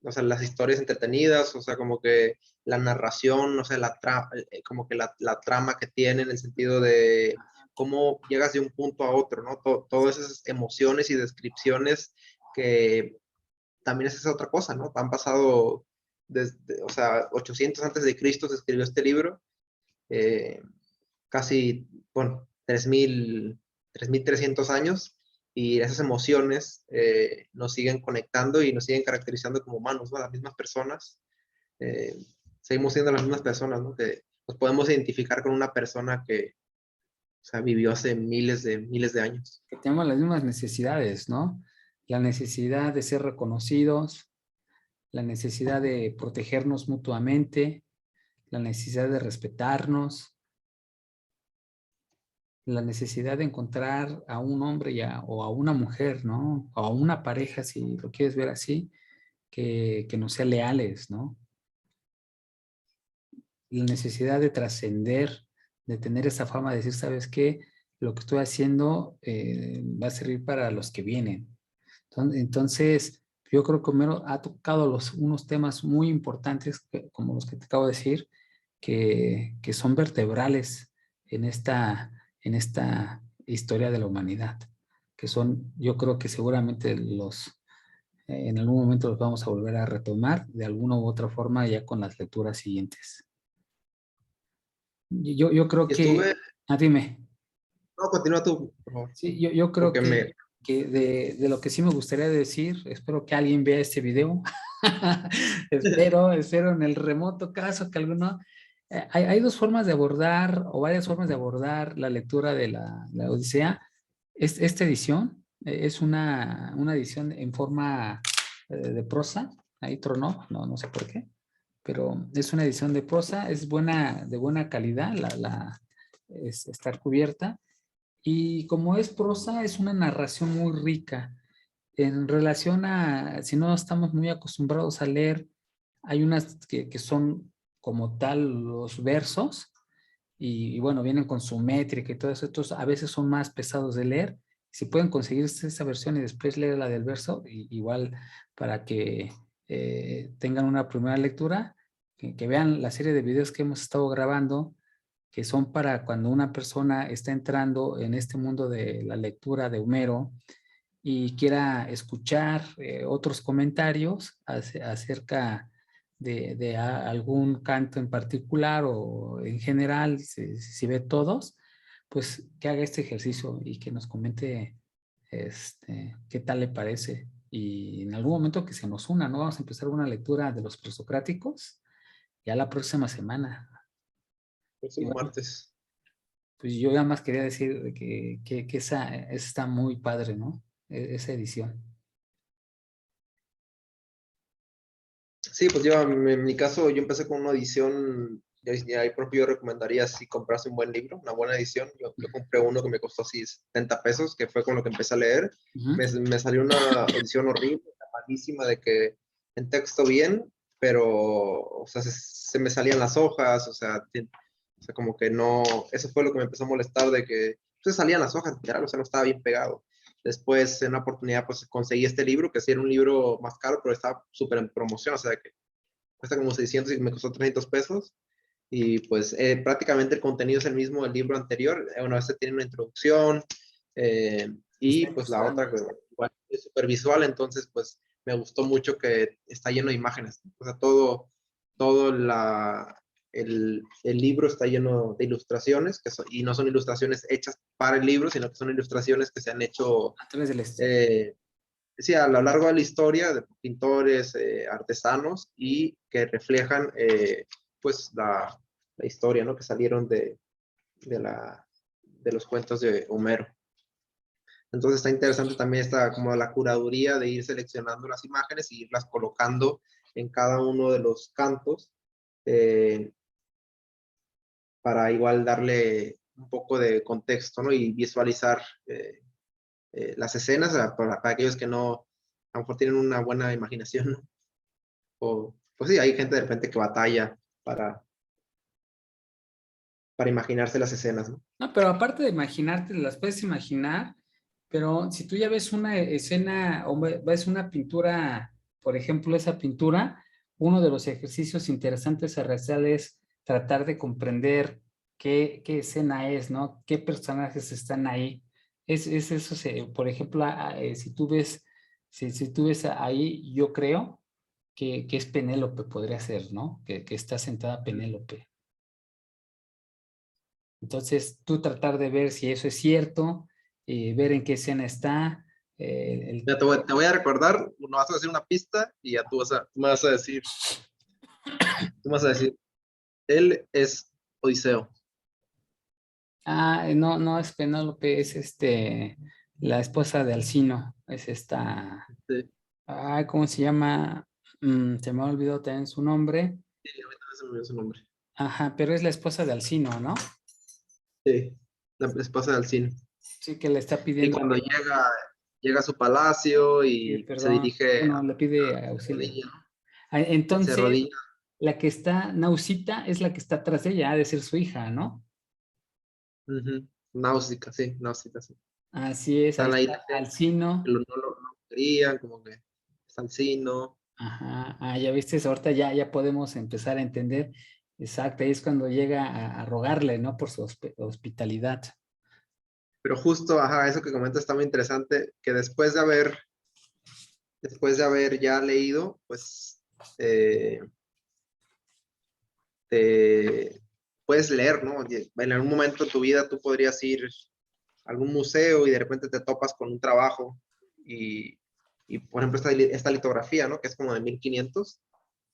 O sea, las historias entretenidas, o sea, como que la narración, o sea, como que la trama que tiene en el sentido de cómo llegas de un punto a otro, ¿no? Todas esas emociones y descripciones que también es esa otra cosa, ¿no? Han pasado desde, o sea, 800 antes de Cristo se escribió este libro, eh, casi, bueno, 3300 años, y esas emociones nos siguen conectando y nos siguen caracterizando como humanos, ¿no? Las mismas personas, eh, seguimos siendo las mismas personas, ¿no? Que nos podemos identificar con una persona que, o sea, vivió hace miles de años. Que tenemos las mismas necesidades, ¿no? La necesidad de ser reconocidos, la necesidad de protegernos mutuamente, la necesidad de respetarnos, la necesidad de encontrar a un hombre o a una mujer, ¿no? O a una pareja, si lo quieres ver así, que nos sea leales, ¿no? La necesidad de trascender, de tener esa fama, de decir, ¿sabes qué? Lo que estoy haciendo va a servir para los que vienen. Entonces, yo creo que Homero ha tocado unos temas muy importantes, como los que te acabo de decir, que son vertebrales en esta historia de la humanidad, que son, yo creo que seguramente en algún momento los vamos a volver a retomar de alguna u otra forma ya con las lecturas siguientes. Yo creo Y que, estuve, dime. no, continúa tú, por favor, Sí, yo creo porque me, que de lo que sí me gustaría decir, espero que alguien vea este video. Espero en el remoto caso que alguno. Hay dos formas de abordar, o varias formas de abordar la lectura de la Odisea. Esta edición es una edición en forma de prosa. Ahí tronó, no sé por qué, pero es una edición de prosa, es buena, de buena calidad, está cubierta. Y como es prosa, es una narración muy rica. En relación a, si no estamos muy acostumbrados a leer, hay unas que son como tal los versos, y bueno, vienen con su métrica y todo eso, entonces a veces son más pesados de leer. Si pueden conseguirse esa versión y después leer la del verso, igual para que tengan una primera lectura, que vean la serie de videos que hemos estado grabando, que son para cuando una persona está entrando en este mundo de la lectura de Homero y quiera escuchar otros comentarios acerca de algún canto en particular o en general, si ve todos, pues que haga este ejercicio y que nos comente qué tal le parece. Y en algún momento que se nos una, ¿no? Vamos a empezar una lectura de los presocráticos ya la próxima semana. Y Próximo bueno, martes. pues yo nada más quería decir de que esa está muy padre, ¿no? Esa edición. Sí, pues yo, en mi caso, yo empecé con una edición, y ahí propio yo recomendaría si comprarse un buen libro, una buena edición. Yo compré uno que me costó así 70 pesos, que fue con lo que empecé a leer. Ujú. Me salió una edición horrible, malísima, de que en texto bien, pero, o sea, se me salían las hojas, o sea, como que no, eso fue lo que me empezó a molestar, de que se salían las hojas, literal, o sea, no estaba bien pegado. Después, en una oportunidad, pues conseguí este libro, que sí era un libro más caro, pero estaba súper en promoción, o sea, que cuesta como 600 y me costó 300 pesos. Y pues prácticamente el contenido es el mismo del libro anterior. Bueno, este tiene una introducción y Está pues la otra, ilustrado. pues, igual, es súper visual, entonces pues me gustó mucho que está lleno de imágenes. O sea, todo el libro está lleno de ilustraciones, y no son ilustraciones hechas para el libro, sino que son ilustraciones que se han hecho A través del eh, sí, a lo largo de la historia de pintores, artesanos, y que reflejan pues la historia, ¿no? Que salieron de, de los cuentos de Homero. Entonces está interesante también esta como la curaduría de ir seleccionando las imágenes y irlas colocando en cada uno de los cantos eh, para igual darle un poco de contexto, ¿no? Y visualizar las escenas para aquellos que no, a lo mejor tienen una buena imaginación, ¿no? O, pues sí, hay gente de repente que batalla para imaginarse las escenas, ¿no? No, pero aparte de imaginarte, las puedes imaginar, pero si tú ya ves una escena o ves una pintura, por ejemplo, esa pintura, uno de los ejercicios interesantes a realizar es tratar de comprender qué escena es, ¿no? ¿Qué personajes están ahí? Es eso, por ejemplo, si tú ves, si tú ves ahí, yo creo que es Penélope, podría ser, ¿no? Que está sentada Penélope. Entonces, tú tratar de ver si eso es cierto, ver en qué escena está. Ya te voy a recordar, no vas a decir una pista y ya tú me vas a decir, él es Odiseo. No, no es Penélope, es la esposa de Alcino, es esta, Sí, ¿cómo se llama? Se me ha olvidado también su nombre. sí, a mí también se me olvidó su nombre. Ajá, pero es la esposa de Alcino, ¿no? Sí, la esposa de Alcine. Sí, que le está Y pidiendo, cuando llega a su palacio y se perdón, dirige bueno, le pide se auxilio. arrodilla, ¿no? Se Entonces, arrodilla. la que está, Nausita, es la que está atrás de ella, ha de ser su hija, ¿no? Ujú. Náusica, sí, Náusica, sí. Así es, ahí Están ahí está la gente, Alcino. no lo querían, como que Salcino. Ajá, ya viste, ahorita ya podemos empezar a entender. Exacto, ahí es cuando llega a rogarle, ¿no? Por su hospitalidad. Pero justo, ajá, eso que comentas está muy interesante, que después de haber ya leído, pues eh, te puedes leer, ¿no? En algún momento de tu vida tú podrías ir a algún museo y de repente te topas con un trabajo y por ejemplo, esta litografía, ¿no? Que es como de 1500,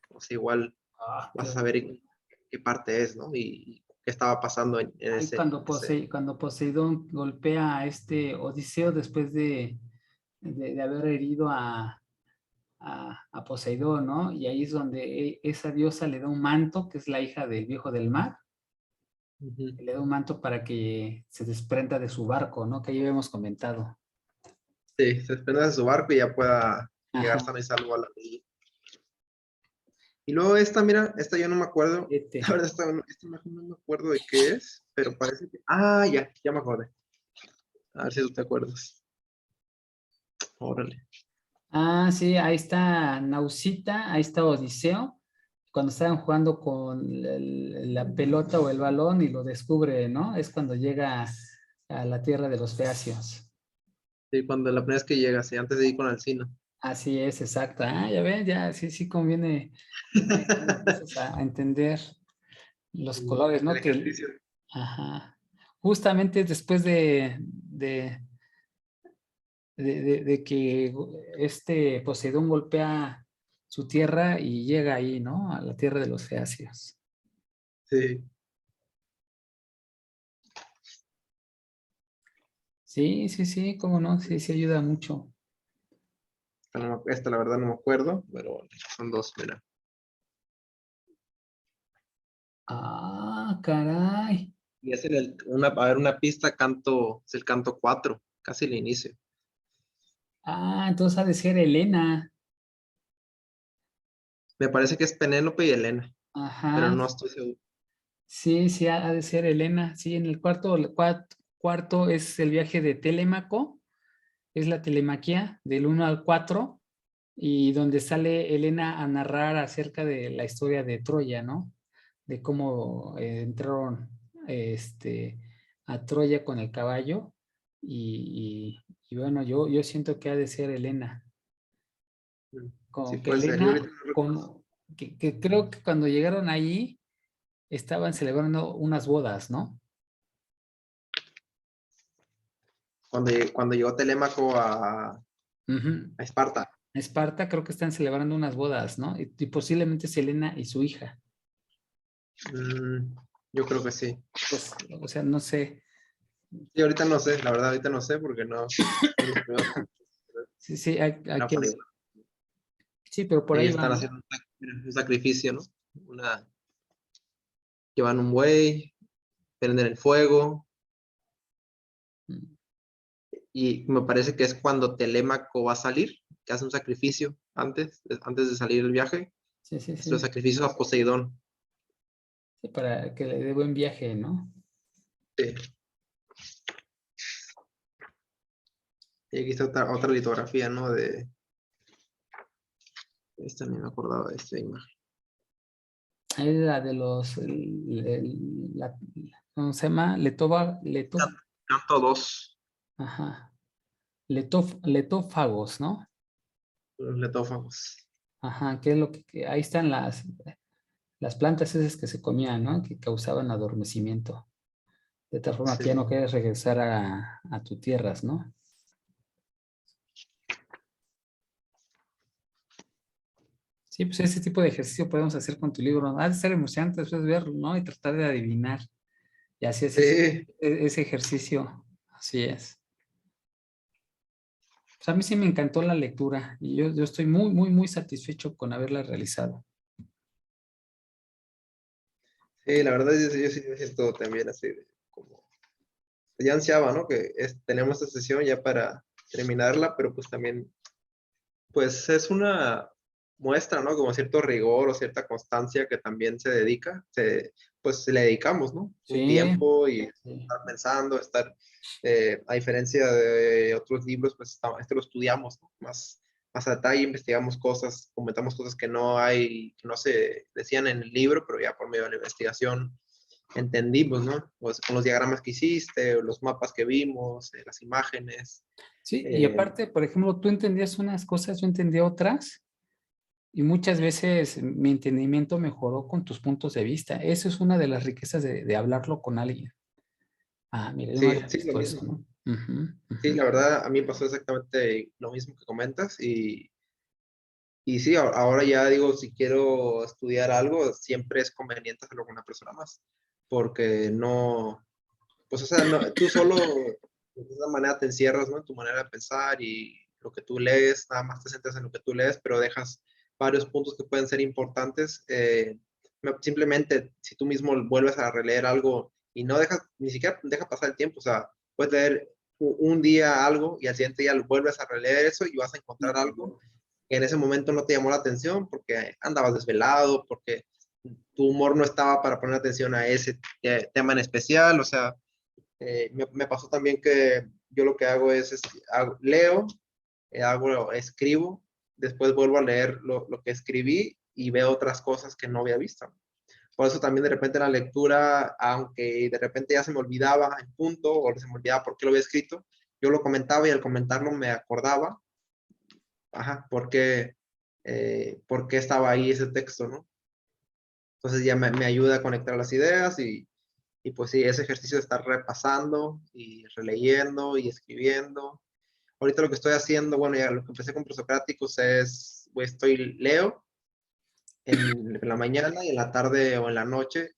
o sea, igual Ah, vas a saber en qué parte es, ¿no? Y qué estaba pasando en ahí cuando Poseidón golpea a este Odiseo después de haber herido a Poseidón, ¿no? Y ahí es donde esa diosa le da un manto, que es la hija del viejo del mar, Ujú. le da un manto para que se desprenda de su barco, ¿no? Que ya habíamos comentado. Sí, se desprende de su barco y ya pueda llegar Ajá, sano y salvo a la orilla. Y luego esta, mira, esta yo no me acuerdo. La verdad, esta no me acuerdo de qué es, pero parece que. Ah, ya me acordé. A ver si tú te acuerdas. Órale. Sí, ahí está Nausita, ahí está Odiseo, cuando estaban jugando con la pelota o el balón y lo descubre, ¿no? Es cuando llega a la tierra de los Feacios. Sí, cuando la primera vez que llega, sí, antes de ir con Alcina. Así es, exacto. Ya ven, ya sí conviene, empiezas a entender los colores, El ¿no? ejercicio. Ajá. justamente después de que Poseidón golpea su tierra y llega ahí, ¿no? A la tierra de los feacios. Sí. Sí, sí, sí, cómo no, sí, sí ayuda mucho. Esta la verdad no me acuerdo, pero son dos, mira. Ah, caray. Y es a ver, una pista, es el canto 4, casi el inicio. Ah, entonces ha de ser Elena. Me parece que es Penélope y Helena, pero Ajá, no estoy seguro. sí, sí, ha de ser Elena. Sí, en el cuarto es el viaje de Telémaco, es la telemaquia del 1 al 4, y donde sale Elena a narrar acerca de la historia de Troya, ¿no? De cómo entraron a Troya con el caballo. Y bueno, yo siento que ha de ser Elena. Sí, Como que puede ser. Yo ahorita Elena, no recuerdo. como que creo que cuando llegaron allí estaban celebrando unas bodas, ¿no? Cuando llegó Telémaco Ujú. a Esparta. Esparta creo que están celebrando unas bodas, ¿no? Y posiblemente Selena y su hija. Mm, yo creo que sí. Pues, o sea, no sé. Sí, ahorita no sé, la verdad, ahorita no sé porque no es los primeros. Sí, sí, hay No, que. pero Sí, pero por ahí ellos va, están ¿no? haciendo un sacrificio, ¿no? Una, llevan un buey, prenden el fuego, Mm. y me parece que es cuando Telémaco va a salir, que hace un sacrificio antes de salir el viaje, Sí, sí, es los sí. sacrificios a Poseidón. Sí, para que le dé buen viaje, ¿no? Sí. Y aquí está otra litografía, ¿no? Esta ni me acordaba de esta imagen. Es la de ¿cómo se llama? Canto 2, Ajá. Letófagos, ¿no? los letófagos. Ajá, que es lo ahí están las plantas esas que se comían, ¿no? Que causaban adormecimiento. De tal forma que ya no Sí. quieres regresar a tus tierras, ¿no? Sí, pues ese tipo de ejercicio podemos hacer con tu libro, ¿no? Ha de ser emocionante después verlo, ¿no? Y tratar de adivinar. Y así haces Sí, ese ejercicio. Así es. Pues a mí sí me encantó la lectura y yo estoy muy, muy, muy satisfecho con haberla realizado. sí, la verdad yo sí me siento también así, como, ya ansiaba, ¿no? Que tenemos esta sesión ya para terminarla, pero pues también, pues es una muestra, ¿no? Como cierto rigor o cierta constancia que también pues le dedicamos, ¿no? Un Sí, tiempo y sí, estar pensando, a diferencia de otros libros, pues este lo estudiamos, ¿no? Más a detalle, investigamos cosas, comentamos cosas que no se decían en el libro, pero ya por medio de la investigación entendimos, ¿no? Pues con los diagramas que hiciste, los mapas que vimos, las imágenes. sí. Y eh, aparte, por ejemplo, tú entendías unas cosas, yo entendía otras, y muchas veces mi entendimiento mejoró con tus puntos de vista. Eso es una de las riquezas de hablarlo con alguien. Ah, mira, yo no sí, había sí, lo visto eso, mismo. ¿no? Ujú, Sí, ujú. la verdad, a mí me pasó exactamente lo mismo que comentas y sí, ahora ya digo, si quiero estudiar algo, siempre es conveniente hacerlo con una persona más, porque no, pues o sea, tú solo de esa manera te encierras, ¿no? En tu manera de pensar y lo que tú lees, nada más te centras en lo que tú lees, pero dejas varios puntos que pueden ser importantes. Simplemente, si tú mismo vuelves a releer algo y no dejas, ni siquiera deja pasar el tiempo, o sea, puedes leer un día algo y al siguiente día vuelves a releer eso y vas a encontrar algo que en ese momento no te llamó la atención porque andabas desvelado, porque tu humor no estaba para poner atención a ese tema en especial, o sea, me pasó también que yo lo que hago es leo, escribo, después vuelvo a leer lo que escribí y veo otras cosas que no había visto. Por eso también de repente la lectura, aunque de repente ya se me olvidaba el punto o se me olvidaba por qué lo había escrito, yo lo comentaba y al comentarlo me acordaba, ajá, por qué estaba ahí ese texto, ¿no? Entonces ya me ayuda a conectar las ideas Y pues sí, ese ejercicio de estar repasando y releyendo y escribiendo. Ahorita lo que estoy haciendo, bueno, ya lo que empecé con presocráticos es, pues, leo en la mañana y en la tarde o en la noche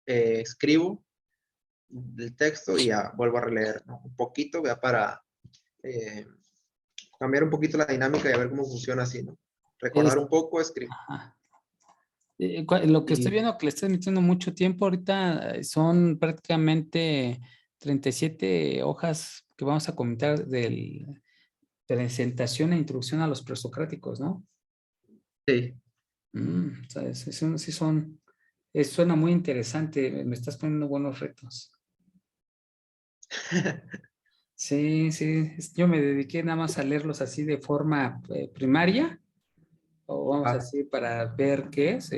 escribo el texto y ya vuelvo a releer, ¿no? Un poquito, ya para eh, cambiar un poquito la dinámica y a ver cómo funciona así, ¿no? Es, Recordar un poco, escribir. ajá. Lo que estoy Y viendo que le estás metiendo mucho tiempo ahorita son prácticamente 37 hojas que vamos a comentar de presentación e introducción a los presocráticos, ¿no? sí. O sea, sí son, suena muy interesante, me estás poniendo buenos retos. Sí, sí, yo me dediqué nada más a leerlos así de forma primaria, o vamos Ajá. así para ver qué es,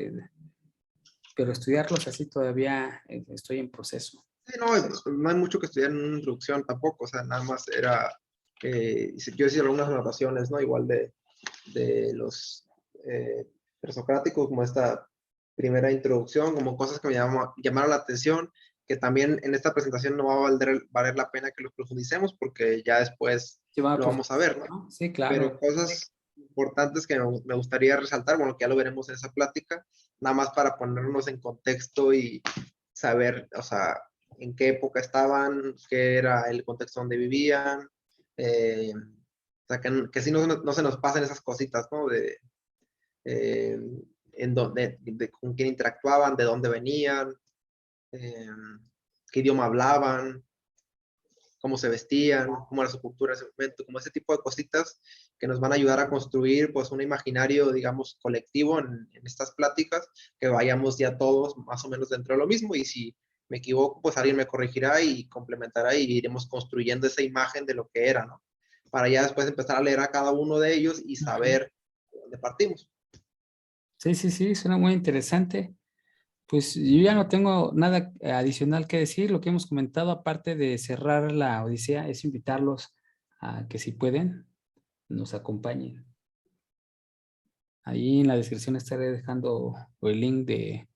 pero estudiarlos así todavía estoy en proceso. Sí, no, no hay mucho que estudiar en una introducción tampoco, o sea, nada más era, yo hice algunas anotaciones, ¿no? Igual de los eh, presocráticos, como esta primera introducción, como cosas que me llamaron la atención, que también en esta presentación no va a valer la pena que los profundicemos porque ya después Sí, va a lo vamos a ver, profundizar, ¿no? ¿no? Sí, claro. Pero cosas importantes que me gustaría resaltar, bueno, que ya lo veremos en esa plática, nada más para ponernos en contexto y saber, o sea, en qué época estaban, qué era el contexto donde vivían, o sea, que sí no se nos pasen esas cositas, ¿no? Eh, con quién interactuaban, de dónde venían, eh, qué idioma hablaban, cómo se vestían, cómo era su cultura en ese momento, como ese tipo de cositas que nos van a ayudar a construir pues un imaginario, digamos, colectivo en estas pláticas, que vayamos ya todos más o menos dentro de lo mismo y si me equivoco, pues alguien me corregirá y complementará y iremos construyendo esa imagen de lo que era, ¿no? Para ya después empezar a leer a cada uno de ellos y Ujú. saber de dónde partimos. Sí, sí, sí, suena muy interesante. Pues yo ya no tengo nada adicional que decir. Lo que hemos comentado, aparte de cerrar la Odisea, es invitarlos a que si pueden, nos acompañen. Ahí en la descripción estaré dejando el link de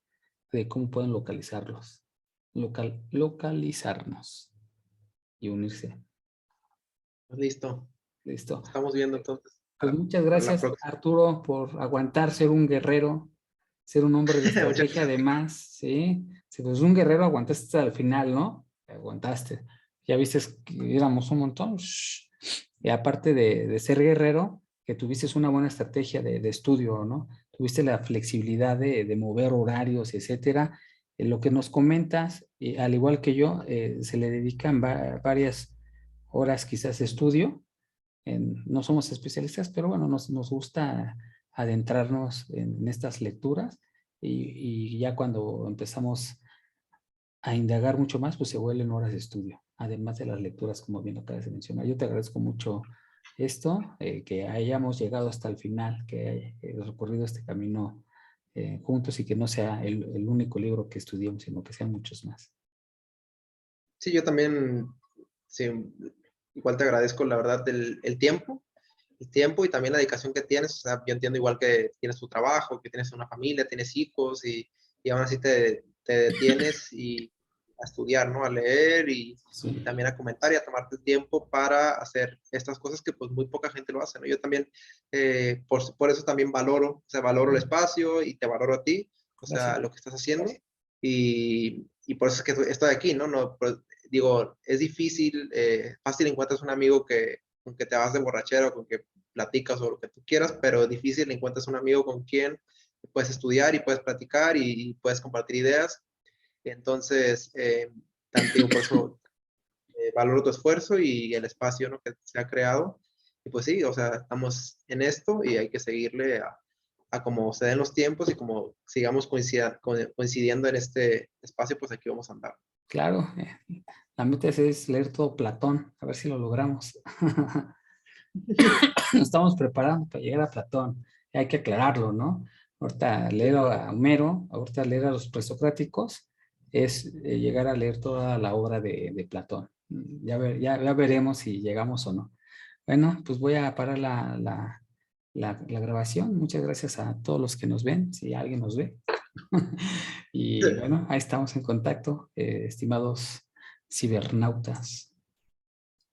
cómo pueden localizarlos. Localizarnos y unirse. Pues listo, Listo. estamos viendo entonces Pues muchas para la gracias, próxima. Arturo, por aguantar ser un guerrero, ser un hombre de Muchas estrategia gracias. además, ¿sí? Si pues un guerrero aguantaste hasta el final, ¿no? Aguantaste. Ya viste que éramos un montón. Shh. Y aparte de ser guerrero, que tuviste una buena estrategia de estudio, ¿no? Tuviste la flexibilidad de mover horarios, etcétera. Lo que nos comentas, al igual que yo, se le dedican varias horas quizás de estudio no somos especialistas, pero bueno, nos gusta adentrarnos en estas lecturas y ya cuando empezamos a indagar mucho más, pues se vuelven horas de estudio, además de las lecturas, como bien acabas de mencionar. Yo te agradezco mucho esto, que hayamos llegado hasta el final, que hayamos recorrido este camino juntos y que no sea el único libro que estudiemos, sino que sean muchos más. Sí, yo también, sí, igual te agradezco la verdad el tiempo y también la dedicación que tienes. O sea, yo entiendo igual que tienes tu trabajo, que tienes una familia, tienes hijos y aún así te detienes y a estudiar, ¿no? A leer y Sí, también a comentar y a tomarte el tiempo para hacer estas cosas que pues muy poca gente lo hace, ¿no? Yo también, por eso también valoro, o sea, valoro el espacio y te valoro a ti, o gracias. sea, lo que estás haciendo y por eso es que estoy aquí, ¿no? No pues, digo, es difícil, fácil encuentras un amigo con que te vas de borrachera o con que platicas o lo que tú quieras, pero es difícil encuentras un amigo con quien puedes estudiar y puedes platicar y puedes compartir ideas. Entonces, digo, por eso valoro tu esfuerzo y el espacio, ¿no? Que se ha creado. Y pues sí, o sea, estamos en esto y hay que seguirle a cómo se den los tiempos y como sigamos coincidiendo en este espacio, pues aquí vamos a andar. Claro, la meta es leer todo Platón, a ver si lo logramos. Nos estamos preparando para llegar a Platón. Hay que aclararlo, ¿no? Ahorita Sí, leer claro. a Homero, ahorita leer a los presocráticos, es llegar a leer toda la obra de Platón. Ya veremos si llegamos o no. Bueno, pues voy a parar la grabación. Muchas gracias a todos los que nos ven, si alguien nos ve. Y bueno, ahí estamos en contacto, estimados cibernautas.